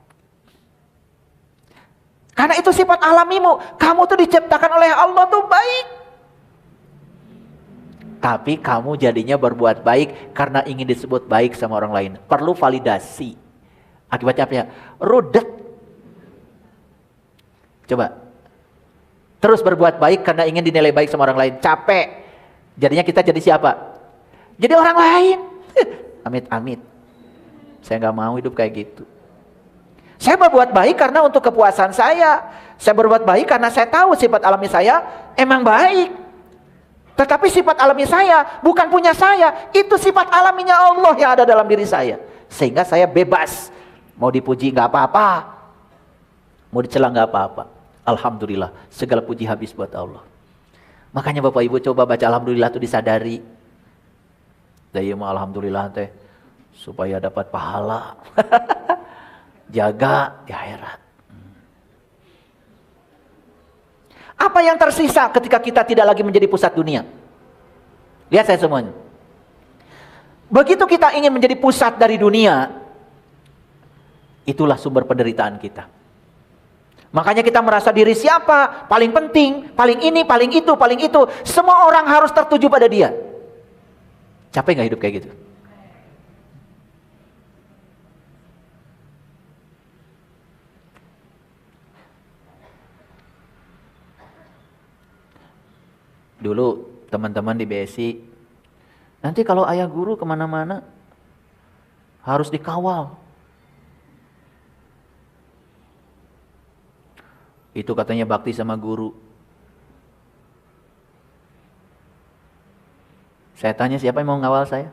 Karena itu sifat alamimu. Kamu tuh diciptakan oleh Allah tuh baik. Tapi kamu jadinya berbuat baik karena ingin disebut baik sama orang lain. Perlu validasi. Akibatnya apa ya? Rudet. Coba. Terus berbuat baik karena ingin dinilai baik sama orang lain. Capek. Jadinya kita jadi siapa? Jadi orang lain. Amit-amit. Saya gak mau hidup kayak gitu. Saya berbuat baik karena untuk kepuasan saya. Saya berbuat baik karena saya tahu sifat alami saya emang baik. Tetapi sifat alami saya bukan punya saya. Itu sifat alaminya Allah yang ada dalam diri saya. Sehingga saya bebas. Mau dipuji nggak apa-apa. Mau dicela nggak apa-apa. Alhamdulillah. Segala puji habis buat Allah. Makanya Bapak Ibu coba baca Alhamdulillah itu disadari. Daya mah Alhamdulillah teh. Supaya dapat pahala. Jaga di akhirat. Apa yang tersisa ketika kita tidak lagi menjadi pusat dunia? Lihat saya semuanya. Begitu kita ingin menjadi pusat dari dunia, itulah sumber penderitaan kita. Makanya kita merasa diri siapa, paling penting, paling ini, paling itu, paling itu. Semua orang harus tertuju pada dia. Capek gak hidup kayak gitu? Dulu teman-teman di BSI, nanti kalau ayah guru kemana-mana harus dikawal. Itu katanya bakti sama guru. Saya tanya siapa yang mau ngawal saya?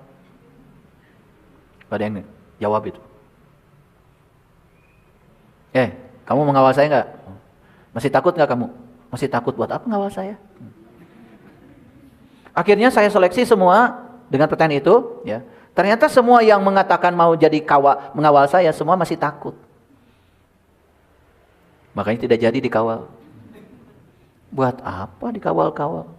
Gak ada yang jawab itu. Kamu mau ngawal saya gak? Masih takut gak kamu? Masih takut, buat apa ngawal saya? Akhirnya saya seleksi semua dengan pertanyaan itu, ya. Ternyata semua yang mengatakan mau jadi mengawal saya semua masih takut. Makanya tidak jadi dikawal. Buat apa dikawal-kawal?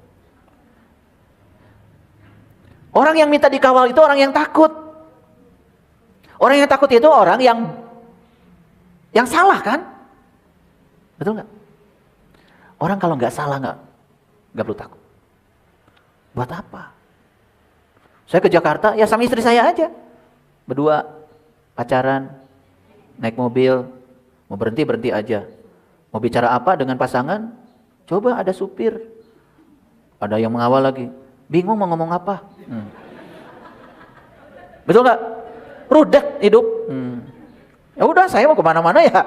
Orang yang minta dikawal itu orang yang takut. Orang yang takut itu orang yang salah kan? Betul nggak? Orang kalau nggak salah nggak perlu takut. Buat apa? Saya ke Jakarta, ya sama istri saya aja. Berdua, pacaran, naik mobil, mau berhenti aja. Mau bicara apa dengan pasangan, coba ada supir. Ada yang mengawal lagi. Bingung mau ngomong apa. Betul nggak? Rudet hidup. Ya udah, saya mau kemana-mana ya.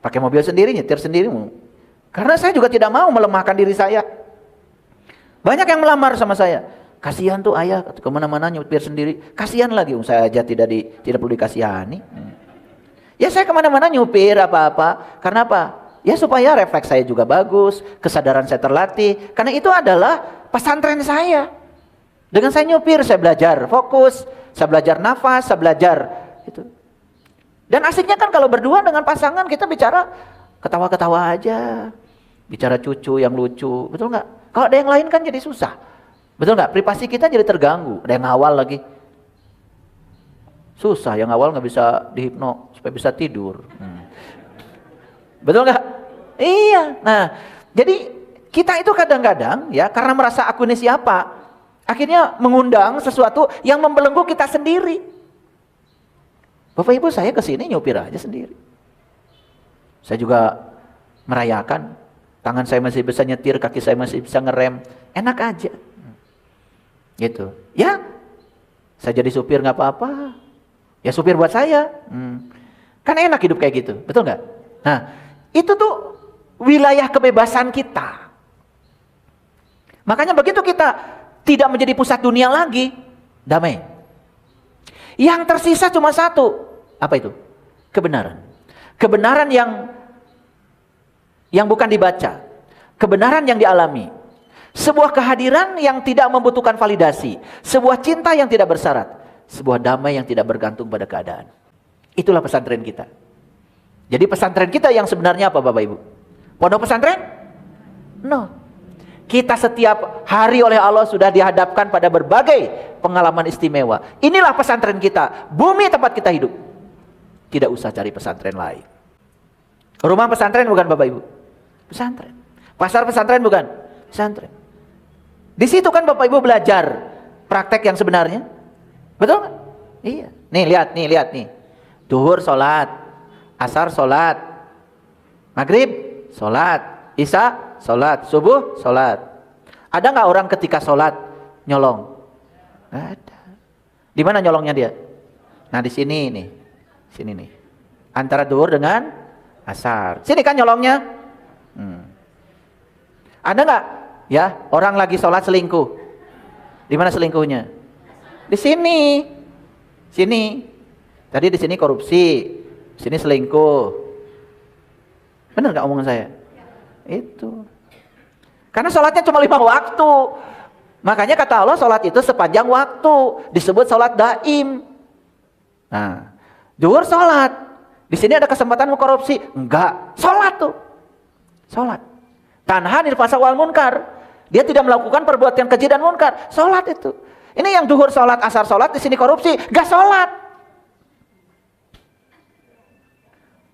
Pakai mobil sendiri, nyetir sendiri. Karena saya juga tidak mau melemahkan diri saya. Banyak yang melamar sama saya. Kasihan tuh ayah kemana-mana nyupir sendiri. Kasihan lagi, saya aja tidak perlu dikasihani. Ya saya kemana-mana nyupir apa-apa. Karena apa? Ya supaya refleks saya juga bagus, kesadaran saya terlatih. Karena itu adalah pesantren saya. Dengan saya nyupir, saya belajar fokus, saya belajar nafas, saya belajar itu. Dan asiknya kan kalau berdua dengan pasangan kita bicara ketawa-ketawa aja. Bicara cucu yang lucu, betul nggak? Kalau ada yang lain kan jadi susah. Betul nggak? Privasi kita jadi terganggu. Ada yang ngawal lagi. Susah, yang ngawal nggak bisa dihipno supaya bisa tidur. Betul nggak? Iya. Nah, jadi kita itu kadang-kadang ya karena merasa aku ini siapa, akhirnya mengundang sesuatu yang membelenggu kita sendiri. Bapak Ibu, saya kesini nyupir aja sendiri. Saya juga merayakan. Tangan saya masih bisa nyetir, kaki saya masih bisa ngerem. Enak aja. Gitu. Ya, saya jadi supir nggak apa-apa. Ya supir buat saya. Kan enak hidup kayak gitu. Betul nggak? Nah, itu tuh wilayah kebebasan kita. Makanya begitu kita tidak menjadi pusat dunia lagi, damai. Yang tersisa cuma satu. Apa itu? Kebenaran. Kebenaran yang bukan dibaca, kebenaran yang dialami, sebuah kehadiran yang tidak membutuhkan validasi, sebuah cinta yang tidak bersyarat, sebuah damai yang tidak bergantung pada keadaan. Itulah pesantren kita. Jadi pesantren kita yang sebenarnya apa Bapak Ibu? Pondok pesantren? No. Kita setiap hari oleh Allah sudah dihadapkan pada berbagai pengalaman istimewa. Inilah pesantren kita, bumi tempat kita hidup. Tidak usah cari pesantren lain. Rumah pesantren bukan Bapak Ibu? Pesantren. Pasar pesantren bukan? Pesantren. Di situ kan Bapak Ibu belajar praktek yang sebenarnya. Betul nggak? Iya. Nih lihat nih. Duhur sholat, asar sholat, maghrib sholat, isya sholat, subuh sholat. Ada nggak orang ketika sholat nyolong? Nggak ada. Di mana nyolongnya dia? Nah di sini nih, sini nih. Antara duhur dengan asar. Sini kan nyolongnya. Ada nggak? Ya, orang lagi sholat selingkuh. Di mana selingkuhnya? Di sini. Sini. Tadi di sini korupsi, di sini selingkuh. Benar nggak omongan saya? Itu. Karena sholatnya cuma 5 waktu. Makanya kata Allah sholat itu sepanjang waktu. Disebut sholat daim. Nah, zuhur sholat. Di sini ada kesempatan mau korupsi. Enggak. Sholat tuh. Sholat. Tanha anil fahsya wal munkar. Dia tidak melakukan perbuatan keji dan munkar. Sholat itu. Ini yang zuhur sholat, asar sholat, di sini korupsi. Enggak sholat.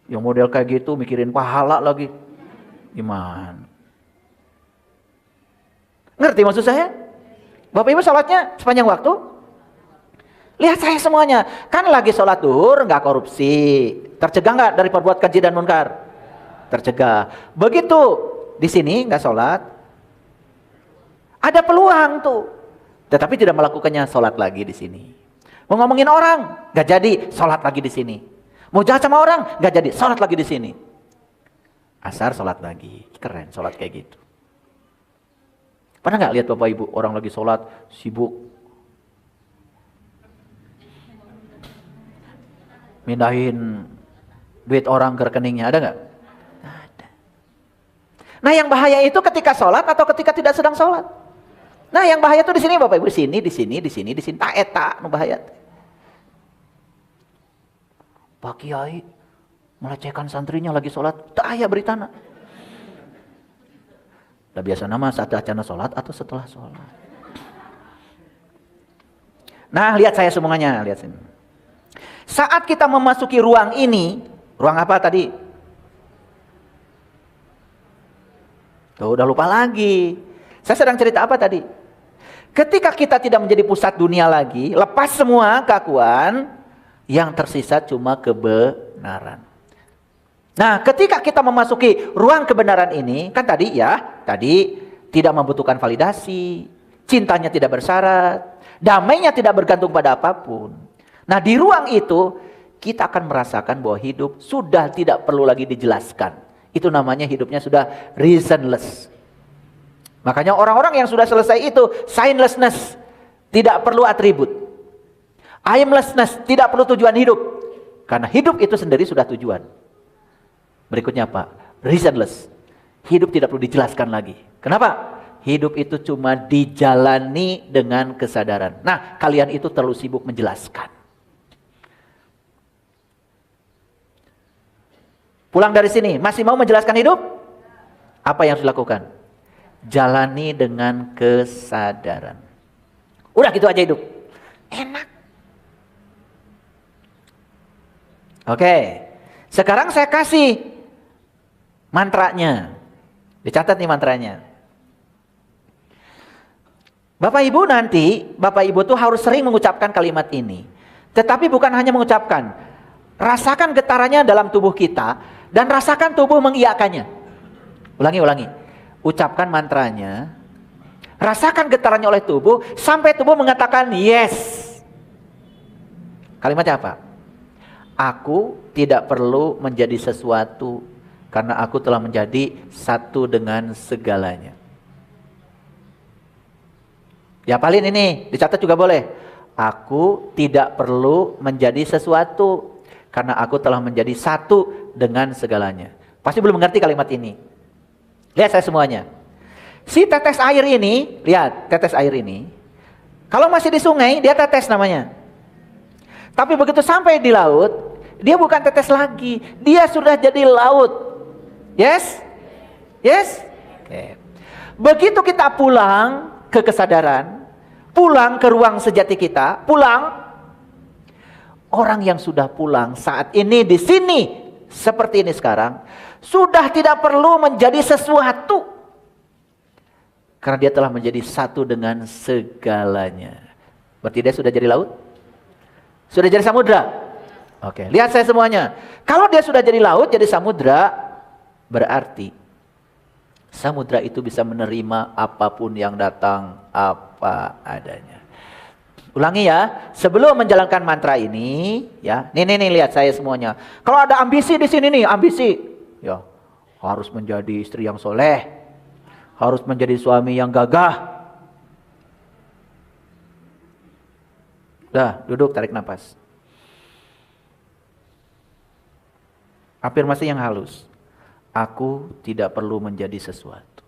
Yang model kayak gitu mikirin pahala lagi. Gimana? Ngerti maksud saya? Bapak Ibu sholatnya sepanjang waktu? Lihat saya semuanya. Kan lagi sholat duhur nggak korupsi. Tercegah nggak dari perbuat keji dan munkar? Tercegah. Begitu di sini nggak sholat. Ada peluang tuh. Tetapi tidak melakukannya, sholat lagi di sini. Mau ngomongin orang nggak jadi, sholat lagi di sini. Mau jahat sama orang nggak jadi, sholat lagi di sini. Asar sholat lagi. Keren sholat kayak gitu. Pernah nggak lihat Bapak Ibu orang lagi sholat sibuk mindahin duit orang ke rekeningnya, ada nggak? Ada. Nah yang bahaya itu ketika sholat atau ketika tidak sedang sholat. Nah yang bahaya itu di sini Bapak Ibu, di sini, di sini, tak eta, nu bahaya. Pak Kiai melecehkan santrinya lagi sholat, tak aya beritana. Udah biasa nama saat acana sholat atau setelah sholat. Nah lihat saya semuanya, lihat sini. Saat kita memasuki ruang ini, ruang apa tadi? Tuh udah lupa lagi. Saya sedang cerita apa tadi? Ketika kita tidak menjadi pusat dunia lagi, lepas semua keakuan, yang tersisa cuma kebenaran. Nah, ketika kita memasuki ruang kebenaran ini, kan tadi tidak membutuhkan validasi, cintanya tidak bersyarat, damainya tidak bergantung pada apapun. Nah, di ruang itu kita akan merasakan bahwa hidup sudah tidak perlu lagi dijelaskan. Itu namanya hidupnya sudah reasonless. Makanya orang-orang yang sudah selesai itu signlessness, tidak perlu atribut. Aimlessness, tidak perlu tujuan hidup. Karena hidup itu sendiri sudah tujuan. Berikutnya apa? Reasonless. Hidup tidak perlu dijelaskan lagi. Kenapa? Hidup itu cuma dijalani dengan kesadaran. Nah, kalian itu terlalu sibuk menjelaskan. Pulang dari sini, masih mau menjelaskan hidup? Apa yang harus dilakukan? Jalani dengan kesadaran. Udah gitu aja hidup. Enak. Oke. Sekarang saya kasih mantranya. Dicatat nih mantranya. Bapak Ibu nanti, Bapak Ibu tuh harus sering mengucapkan kalimat ini. Tetapi bukan hanya mengucapkan. Rasakan getarannya dalam tubuh kita. Dan rasakan tubuh mengiyakannya. Ulangi. Ucapkan mantranya. Rasakan getarannya oleh tubuh. Sampai tubuh mengatakan yes. Kalimatnya apa? Aku tidak perlu menjadi sesuatu. Karena aku telah menjadi satu dengan segalanya. Ya paling ini, dicatat juga boleh. Aku tidak perlu menjadi sesuatu. Karena aku telah menjadi satu dengan segalanya. Pasti belum mengerti kalimat ini. Lihat saya semuanya. Si tetes air ini, lihat tetes air ini. Kalau masih di sungai, dia tetes namanya. Tapi begitu sampai di laut, dia bukan tetes lagi. Dia sudah jadi laut. Yes? Yes? Oke. Begitu kita pulang ke kesadaran, pulang ke ruang sejati kita, pulang. Orang yang sudah pulang saat ini di sini, seperti ini sekarang, sudah tidak perlu menjadi sesuatu. Karena dia telah menjadi satu dengan segalanya. Berarti dia sudah jadi laut? Sudah jadi samudra? Oke, lihat saya semuanya. Kalau dia sudah jadi laut, jadi samudra, berarti samudra itu bisa menerima apapun yang datang apa adanya. Ulangi ya, sebelum menjalankan mantra ini, ya, nih lihat saya semuanya. Kalau ada ambisi di sini nih, ambisi, ya, harus menjadi istri yang soleh, harus menjadi suami yang gagah. Udah, duduk, tarik nafas. Afirmasi yang halus. Aku tidak perlu menjadi sesuatu,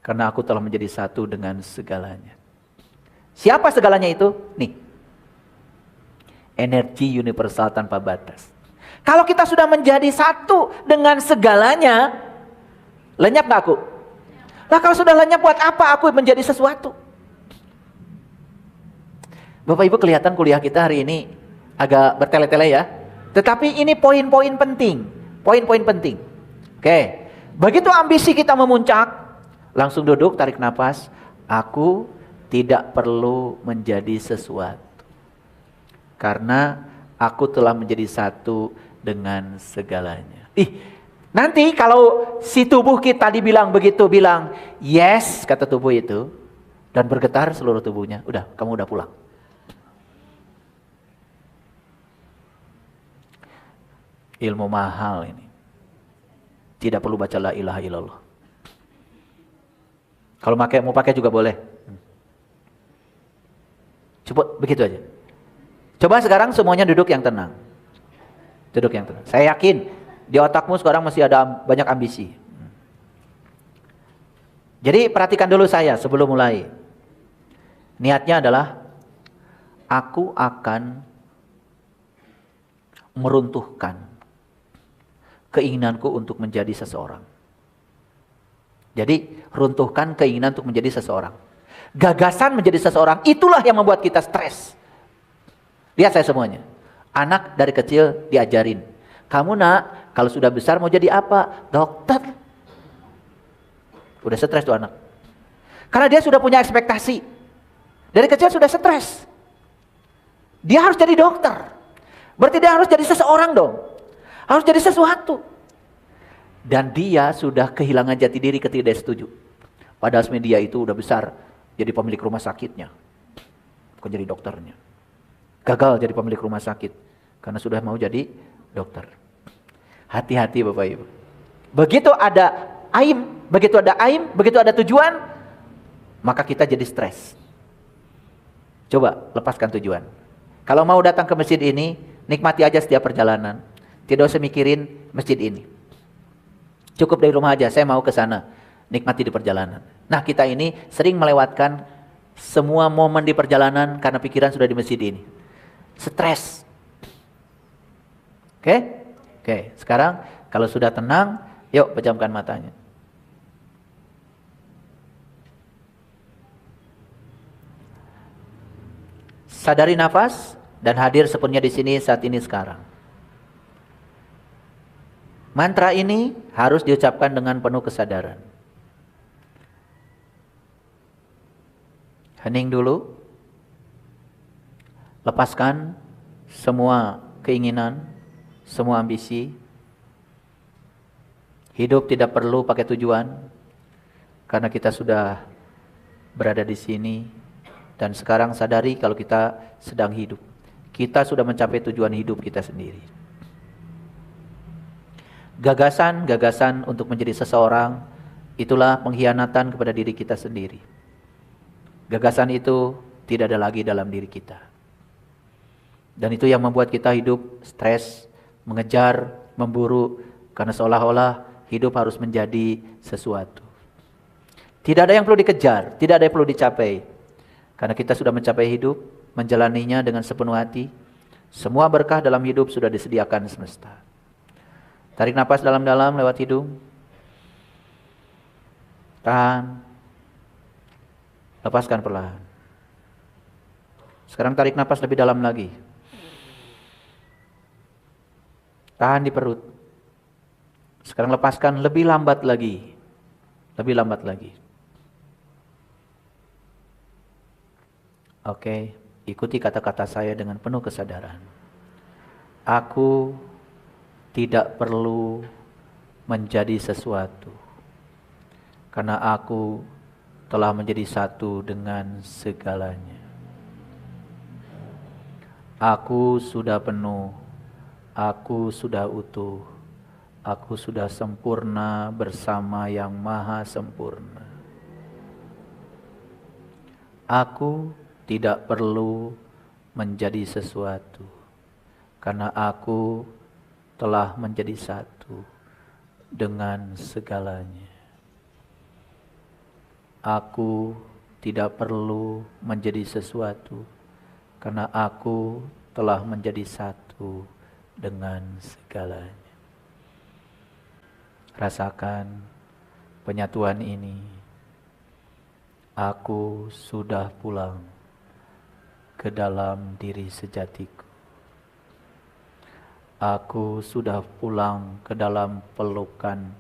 karena aku telah menjadi satu dengan segalanya. Siapa segalanya itu? Nih. Energi universal tanpa batas. Kalau kita sudah menjadi satu dengan segalanya, lenyap gak aku? Nah kalau sudah lenyap, buat apa aku menjadi sesuatu? Bapak Ibu, kelihatan kuliah kita hari ini agak bertele-tele ya. Tetapi ini poin-poin penting. Poin-poin penting. Oke. Begitu ambisi kita memuncak, langsung duduk, tarik nafas. Aku tidak perlu menjadi sesuatu, karena aku telah menjadi satu dengan segalanya. Nanti kalau si tubuh kita dibilang begitu, bilang yes, kata tubuh itu, dan bergetar seluruh tubuhnya, udah, kamu udah pulang. Ilmu mahal ini. Tidak perlu baca la ilaha illallah. Kalau mau pakai juga boleh. Coba begitu aja. Coba sekarang semuanya duduk yang tenang. Duduk yang tenang. Saya yakin di otakmu sekarang masih ada banyak ambisi. Jadi perhatikan dulu saya sebelum mulai. Niatnya adalah aku akan meruntuhkan keinginanku untuk menjadi seseorang. Jadi runtuhkan keinginan untuk menjadi seseorang. Gagasan menjadi seseorang, itulah yang membuat kita stres. Lihat saya semuanya. Anak dari kecil diajarin. Kamu nak, kalau sudah besar mau jadi apa? Dokter. Udah stres tuh anak. Karena dia sudah punya ekspektasi. Dari kecil sudah stres. Dia harus jadi dokter. Berarti dia harus jadi seseorang dong. Harus jadi sesuatu. Dan dia sudah kehilangan jati diri ketika dia setuju. Padahal media itu udah besar. Jadi pemilik rumah sakitnya. Bukan jadi dokternya. Gagal jadi pemilik rumah sakit. Karena sudah mau jadi dokter. Hati-hati Bapak Ibu. Begitu ada aim, begitu ada tujuan, maka kita jadi stres. Coba lepaskan tujuan. Kalau mau datang ke masjid ini, nikmati aja setiap perjalanan. Tidak usah mikirin masjid ini. Cukup dari rumah aja, saya mau ke sana. Nikmati di perjalanan. Nah kita ini sering melewatkan semua momen di perjalanan karena pikiran sudah di masjid ini. Stres. Oke. Sekarang kalau sudah tenang, yuk pejamkan matanya. Sadari nafas dan hadir sepenuhnya di sini saat ini sekarang. Mantra ini harus diucapkan dengan penuh kesadaran. Hening dulu. Lepaskan semua keinginan, semua ambisi. Hidup tidak perlu pakai tujuan. Karena kita sudah berada di sini. Dan sekarang sadari kalau kita sedang hidup. Kita sudah mencapai tujuan hidup kita sendiri. Gagasan untuk menjadi seseorang, itulah pengkhianatan kepada diri kita sendiri. Gagasan itu tidak ada lagi dalam diri kita. Dan itu yang membuat kita hidup stres, mengejar, memburu, karena seolah-olah hidup harus menjadi sesuatu. Tidak ada yang perlu dikejar, tidak ada yang perlu dicapai. Karena kita sudah mencapai hidup, menjalaninya dengan sepenuh hati. Semua berkah dalam hidup sudah disediakan semesta. Tarik nafas dalam-dalam lewat hidung. Tahan. Lepaskan perlahan. Sekarang tarik nafas lebih dalam lagi. Tahan di perut. Sekarang lepaskan lebih lambat lagi. Lebih lambat lagi. Oke, ikuti kata-kata saya dengan penuh kesadaran. Aku tidak perlu menjadi sesuatu. Karena aku telah menjadi satu dengan segalanya. Aku sudah penuh, aku sudah utuh, aku sudah sempurna bersama yang maha sempurna. Aku tidak perlu menjadi sesuatu, karena aku telah menjadi satu dengan segalanya. Aku tidak perlu menjadi sesuatu, karena aku telah menjadi satu dengan segalanya. Rasakan penyatuan ini. Aku sudah pulang ke dalam diri sejatiku. Aku sudah pulang ke dalam pelukan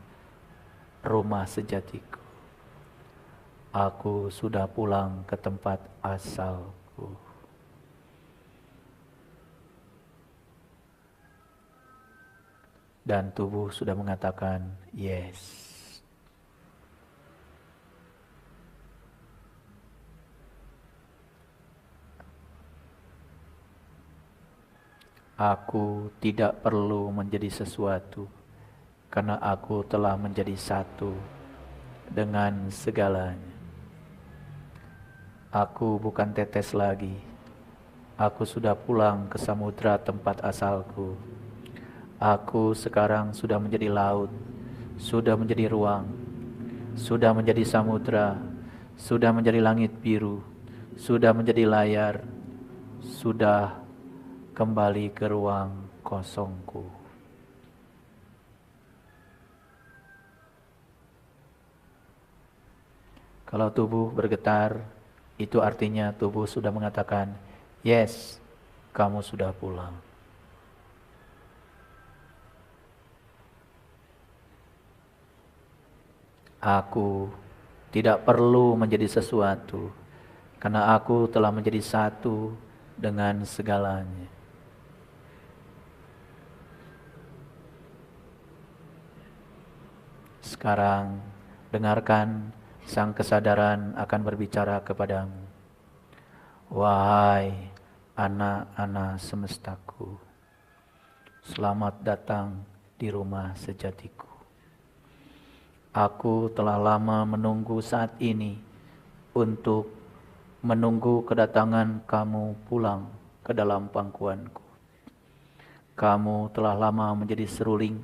rumah sejatiku. Aku sudah pulang ke tempat asalku. Dan tubuh sudah mengatakan yes. Aku tidak perlu menjadi sesuatu, karena aku telah menjadi satu dengan segalanya. Aku bukan tetes lagi. Aku sudah pulang ke samudra tempat asalku. Aku sekarang sudah menjadi laut, sudah menjadi ruang, sudah menjadi samudra, sudah menjadi langit biru, sudah menjadi layar, sudah kembali ke ruang kosongku. Kalau tubuh bergetar, itu artinya tubuh sudah mengatakan, yes, kamu sudah pulang. Aku tidak perlu menjadi sesuatu, karena aku telah menjadi satu dengan segalanya. Sekarang, dengarkan sang kesadaran akan berbicara kepadamu. Wahai anak-anak semestaku, selamat datang di rumah sejatiku. Aku telah lama menunggu saat ini untuk menunggu kedatangan kamu pulang ke dalam pangkuanku. Kamu telah lama menjadi seruling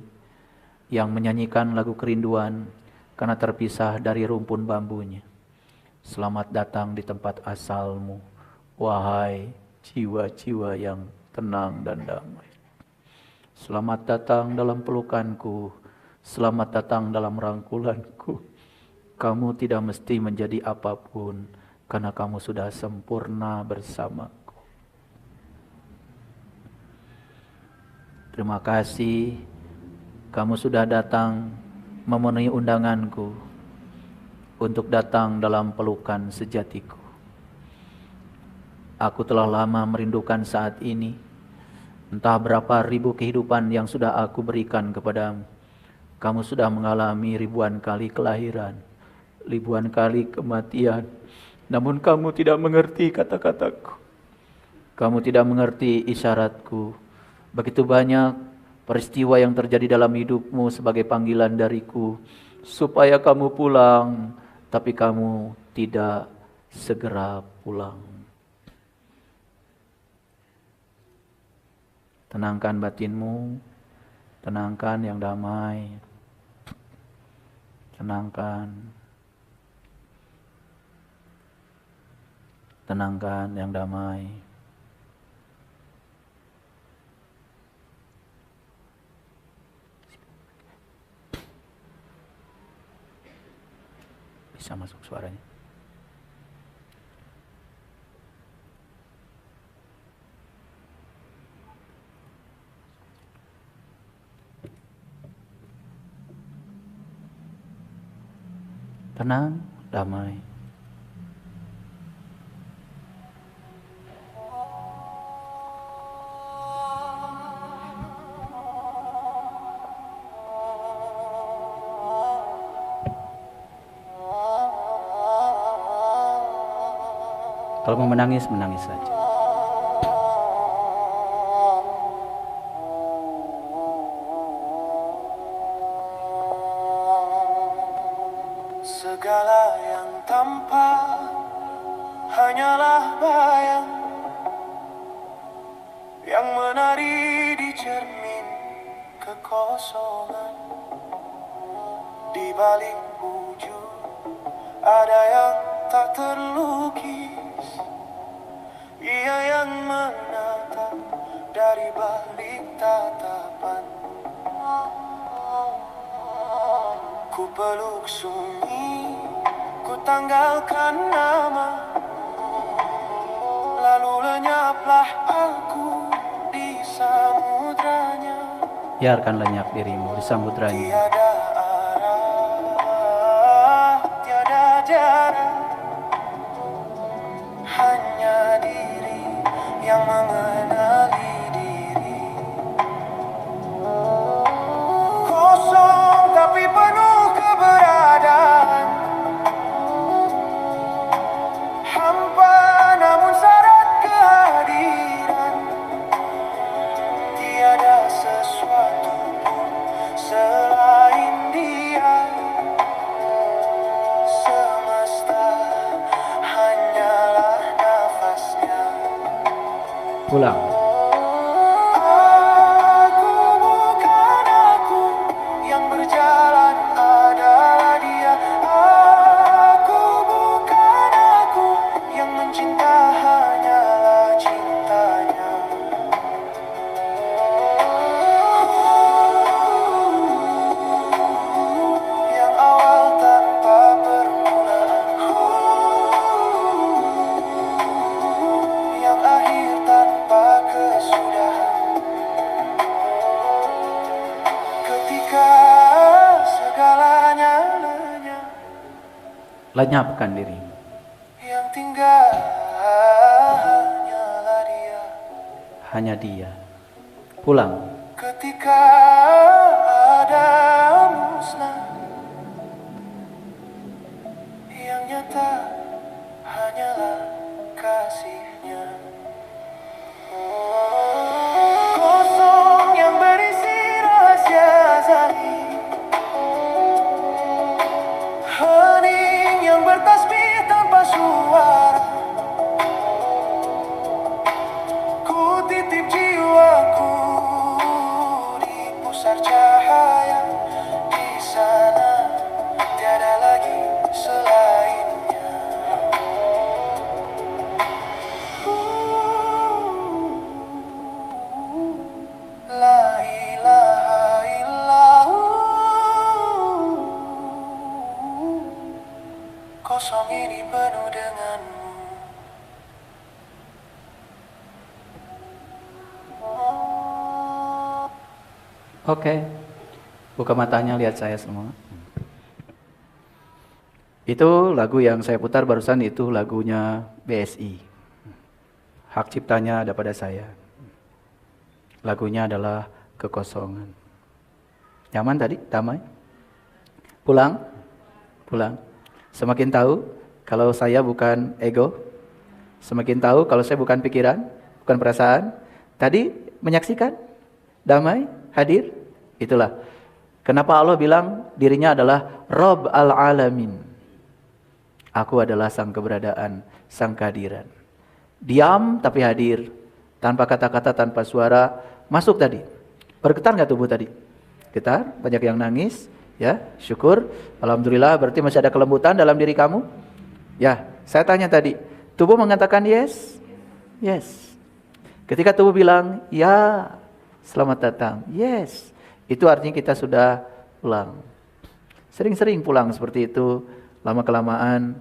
yang menyanyikan lagu kerinduan karena terpisah dari rumpun bambunya. Selamat datang di tempat asalmu, wahai jiwa-jiwa yang tenang dan damai. Selamat datang dalam pelukanku, selamat datang dalam rangkulanku. Kamu tidak mesti menjadi apapun, karena kamu sudah sempurna bersamaku. Terima kasih, kamu sudah datang memenuhi undanganku untuk datang dalam pelukan sejatiku. Aku telah lama merindukan saat ini. Entah berapa ribu kehidupan yang sudah aku berikan kepadamu. Kamu sudah mengalami ribuan kali kelahiran, ribuan kali kematian. Namun kamu tidak mengerti kata-kataku. Kamu tidak mengerti isyaratku. Begitu banyak peristiwa yang terjadi dalam hidupmu sebagai panggilan dariku, supaya kamu pulang, tapi kamu tidak segera pulang. Tenangkan batinmu, tenangkan yang damai, tenangkan, tenangkan yang damai. Bisa masuk suaranya. Tenang, damai. Kalau mau menangis, menangis saja. Segala yang tampak hanyalah bayang yang menari di cermin kekosongan. Di balik wujud ada yang tak terlukis, ia yang menatap dari balik tatapan. Ku peluk sunyi, ku tanggalkan nama, lalu lenyaplah aku di samudranya. Biarkan lenyap dirimu di samudranya. Tiada arah, tiada jarak, hanya diri yang mengenali diri. Kosong tapi penuh keberadaan, hampa namun syarat kehadiran. Tiada sesuatu pun selain dia, semesta hanyalah nafasnya. Pulang. Aku bukan aku, yang berjalan adalah dia. Aku bukan aku, yang mencinta hanyalah cintanya. Yang awal tanpa permulaan, yang akhir tanpa kesudahan. Ketika segalanya lenyap, Lenyapkan dirimu. yang tinggal hanyalah dia. Hanya dia. Pulang. Ketika ada musnah, yang nyata hanyalah kasihnya. Kosong yang berisi rahasia azali, hening yang bertasbih tanpa suara. Ku titip jiwaku di pusar cahaya, di sana tiada lagi selainnya. La ilaha illallah. Kosong ini penuh denganmu. Oke. Buka matanya, lihat saya semua. Itu lagu yang saya putar barusan, itu lagunya BSI. Hak ciptanya ada pada saya. Lagunya adalah Kekosongan. Nyaman tadi? Damai? Pulang? Pulang. Semakin tahu kalau saya bukan ego. Semakin tahu kalau saya bukan pikiran, bukan perasaan. Tadi menyaksikan? Damai? Hadir? Itulah. Kenapa Allah bilang dirinya adalah Rabb al-Alamin. Aku adalah sang keberadaan, sang kehadiran. Diam tapi hadir. Tanpa kata-kata, tanpa suara. Masuk tadi. Bergetar gak tubuh tadi? Getar, banyak yang nangis. Ya, syukur. Alhamdulillah, berarti masih ada kelembutan dalam diri kamu. Ya, saya tanya tadi. Tubuh mengatakan yes? Yes. Ketika tubuh bilang, ya, selamat datang. Yes. Itu artinya kita sudah pulang. Sering-sering pulang seperti itu. Lama-kelamaan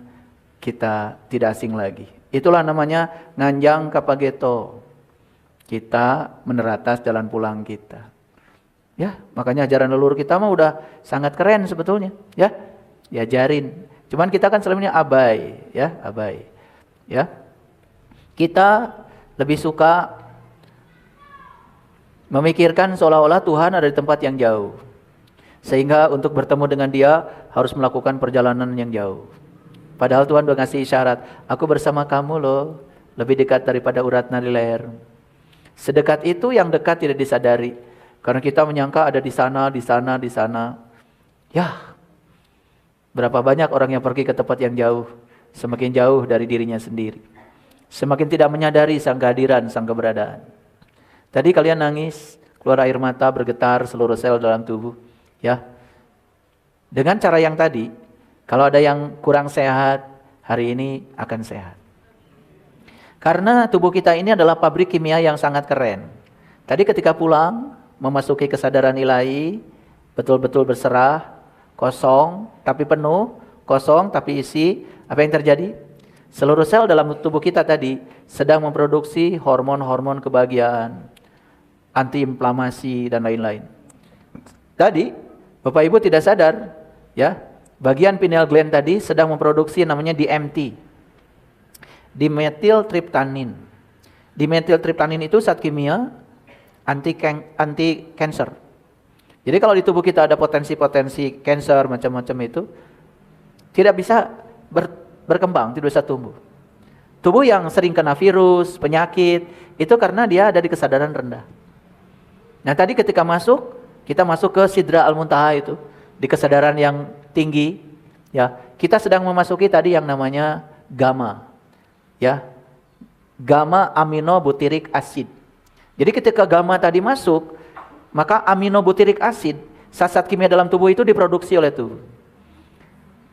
kita tidak asing lagi. Itulah namanya nganjang kapageto. Kita meneratas jalan pulang kita. Ya, makanya ajaran leluhur kita mah udah sangat keren sebetulnya. Ya, diajarin. Cuman kita kan selama ini abai. Ya, abai. Ya, kita lebih suka memikirkan seolah-olah Tuhan ada di tempat yang jauh. Sehingga untuk bertemu dengan dia harus melakukan perjalanan yang jauh. Padahal Tuhan udah ngasih isyarat, aku bersama kamu loh, lebih dekat daripada urat nadi leher. Sedekat itu yang dekat tidak disadari. Karena kita menyangka ada di sana, di sana, di sana. Ya, Berapa banyak orang yang pergi ke tempat yang jauh, semakin jauh dari dirinya sendiri. Semakin tidak menyadari sang kehadiran, sang keberadaan. Tadi kalian nangis, keluar air mata, bergetar seluruh sel dalam tubuh. Ya, dengan cara yang tadi, kalau ada yang kurang sehat, hari ini akan sehat. Karena tubuh kita ini adalah pabrik kimia yang sangat keren. Tadi ketika pulang, memasuki kesadaran ilahi, betul-betul berserah, kosong tapi penuh, kosong tapi isi. Apa yang terjadi? Seluruh sel dalam tubuh kita tadi sedang memproduksi hormon-hormon kebahagiaan, antiinflamasi dan lain-lain. Tadi Bapak Ibu tidak sadar, ya, bagian pineal gland tadi sedang memproduksi namanya DMT, dimethyltryptanin. Dimethyltryptanin itu zat kimia anti cancer. Jadi kalau di tubuh kita ada potensi-potensi cancer macam-macam itu tidak bisa berkembang, tidak bisa tumbuh. Tubuh yang sering kena virus, penyakit, itu karena dia ada di kesadaran rendah. Nah tadi ketika masuk, kita masuk ke Sidra Al-Muntaha itu, di kesadaran yang tinggi, ya, kita sedang memasuki tadi yang namanya gamma, ya, gamma aminobutyric acid. Jadi ketika gamma tadi masuk, maka aminobutyric acid, zat-zat kimia dalam tubuh itu diproduksi oleh tubuh.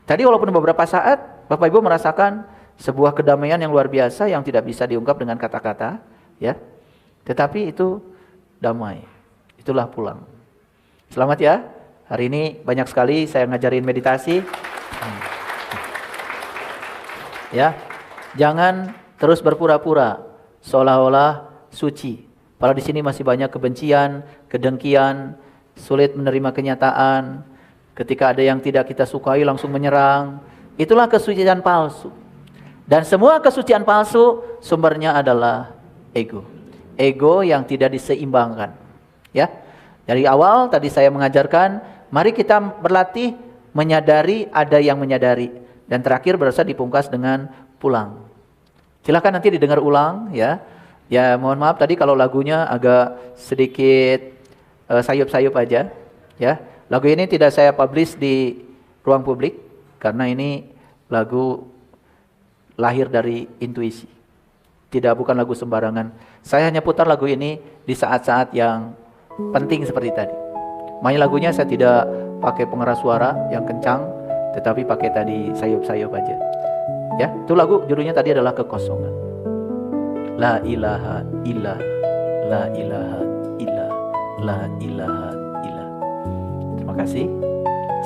Tadi walaupun beberapa saat, Bapak Ibu merasakan sebuah kedamaian yang luar biasa yang tidak bisa diungkap dengan kata-kata, ya. Tetapi itu damai. Itulah pulang. Selamat ya. Hari ini banyak sekali saya ngajarin meditasi. Ya. Jangan terus berpura-pura seolah-olah suci. Padahal di sini masih banyak kebencian, kedengkian, sulit menerima kenyataan. Ketika ada yang tidak kita sukai langsung menyerang. Itulah kesucian palsu. Dan semua kesucian palsu sumbernya adalah ego. Ego yang tidak diseimbangkan. Ya. Dari awal tadi saya mengajarkan, mari kita berlatih menyadari ada yang menyadari. Dan terakhir berasa dipungkas dengan pulang. Silakan nanti didengar ulang ya. Ya mohon maaf tadi kalau lagunya agak sedikit sayup-sayup aja. Ya. Lagu ini tidak saya publish di ruang publik karena ini lagu lahir dari intuisi. Bukan lagu sembarangan. Saya hanya putar lagu ini di saat-saat yang penting seperti tadi. Makanya lagunya saya tidak pakai pengeras suara yang kencang, tetapi pakai tadi sayup-sayup aja. Ya, itu lagu judulnya tadi adalah kekosongan. La ilaha illallah, la ilaha illallah, la ilaha illallah. Terima kasih.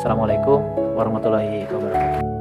Assalamualaikum warahmatullahi wabarakatuh.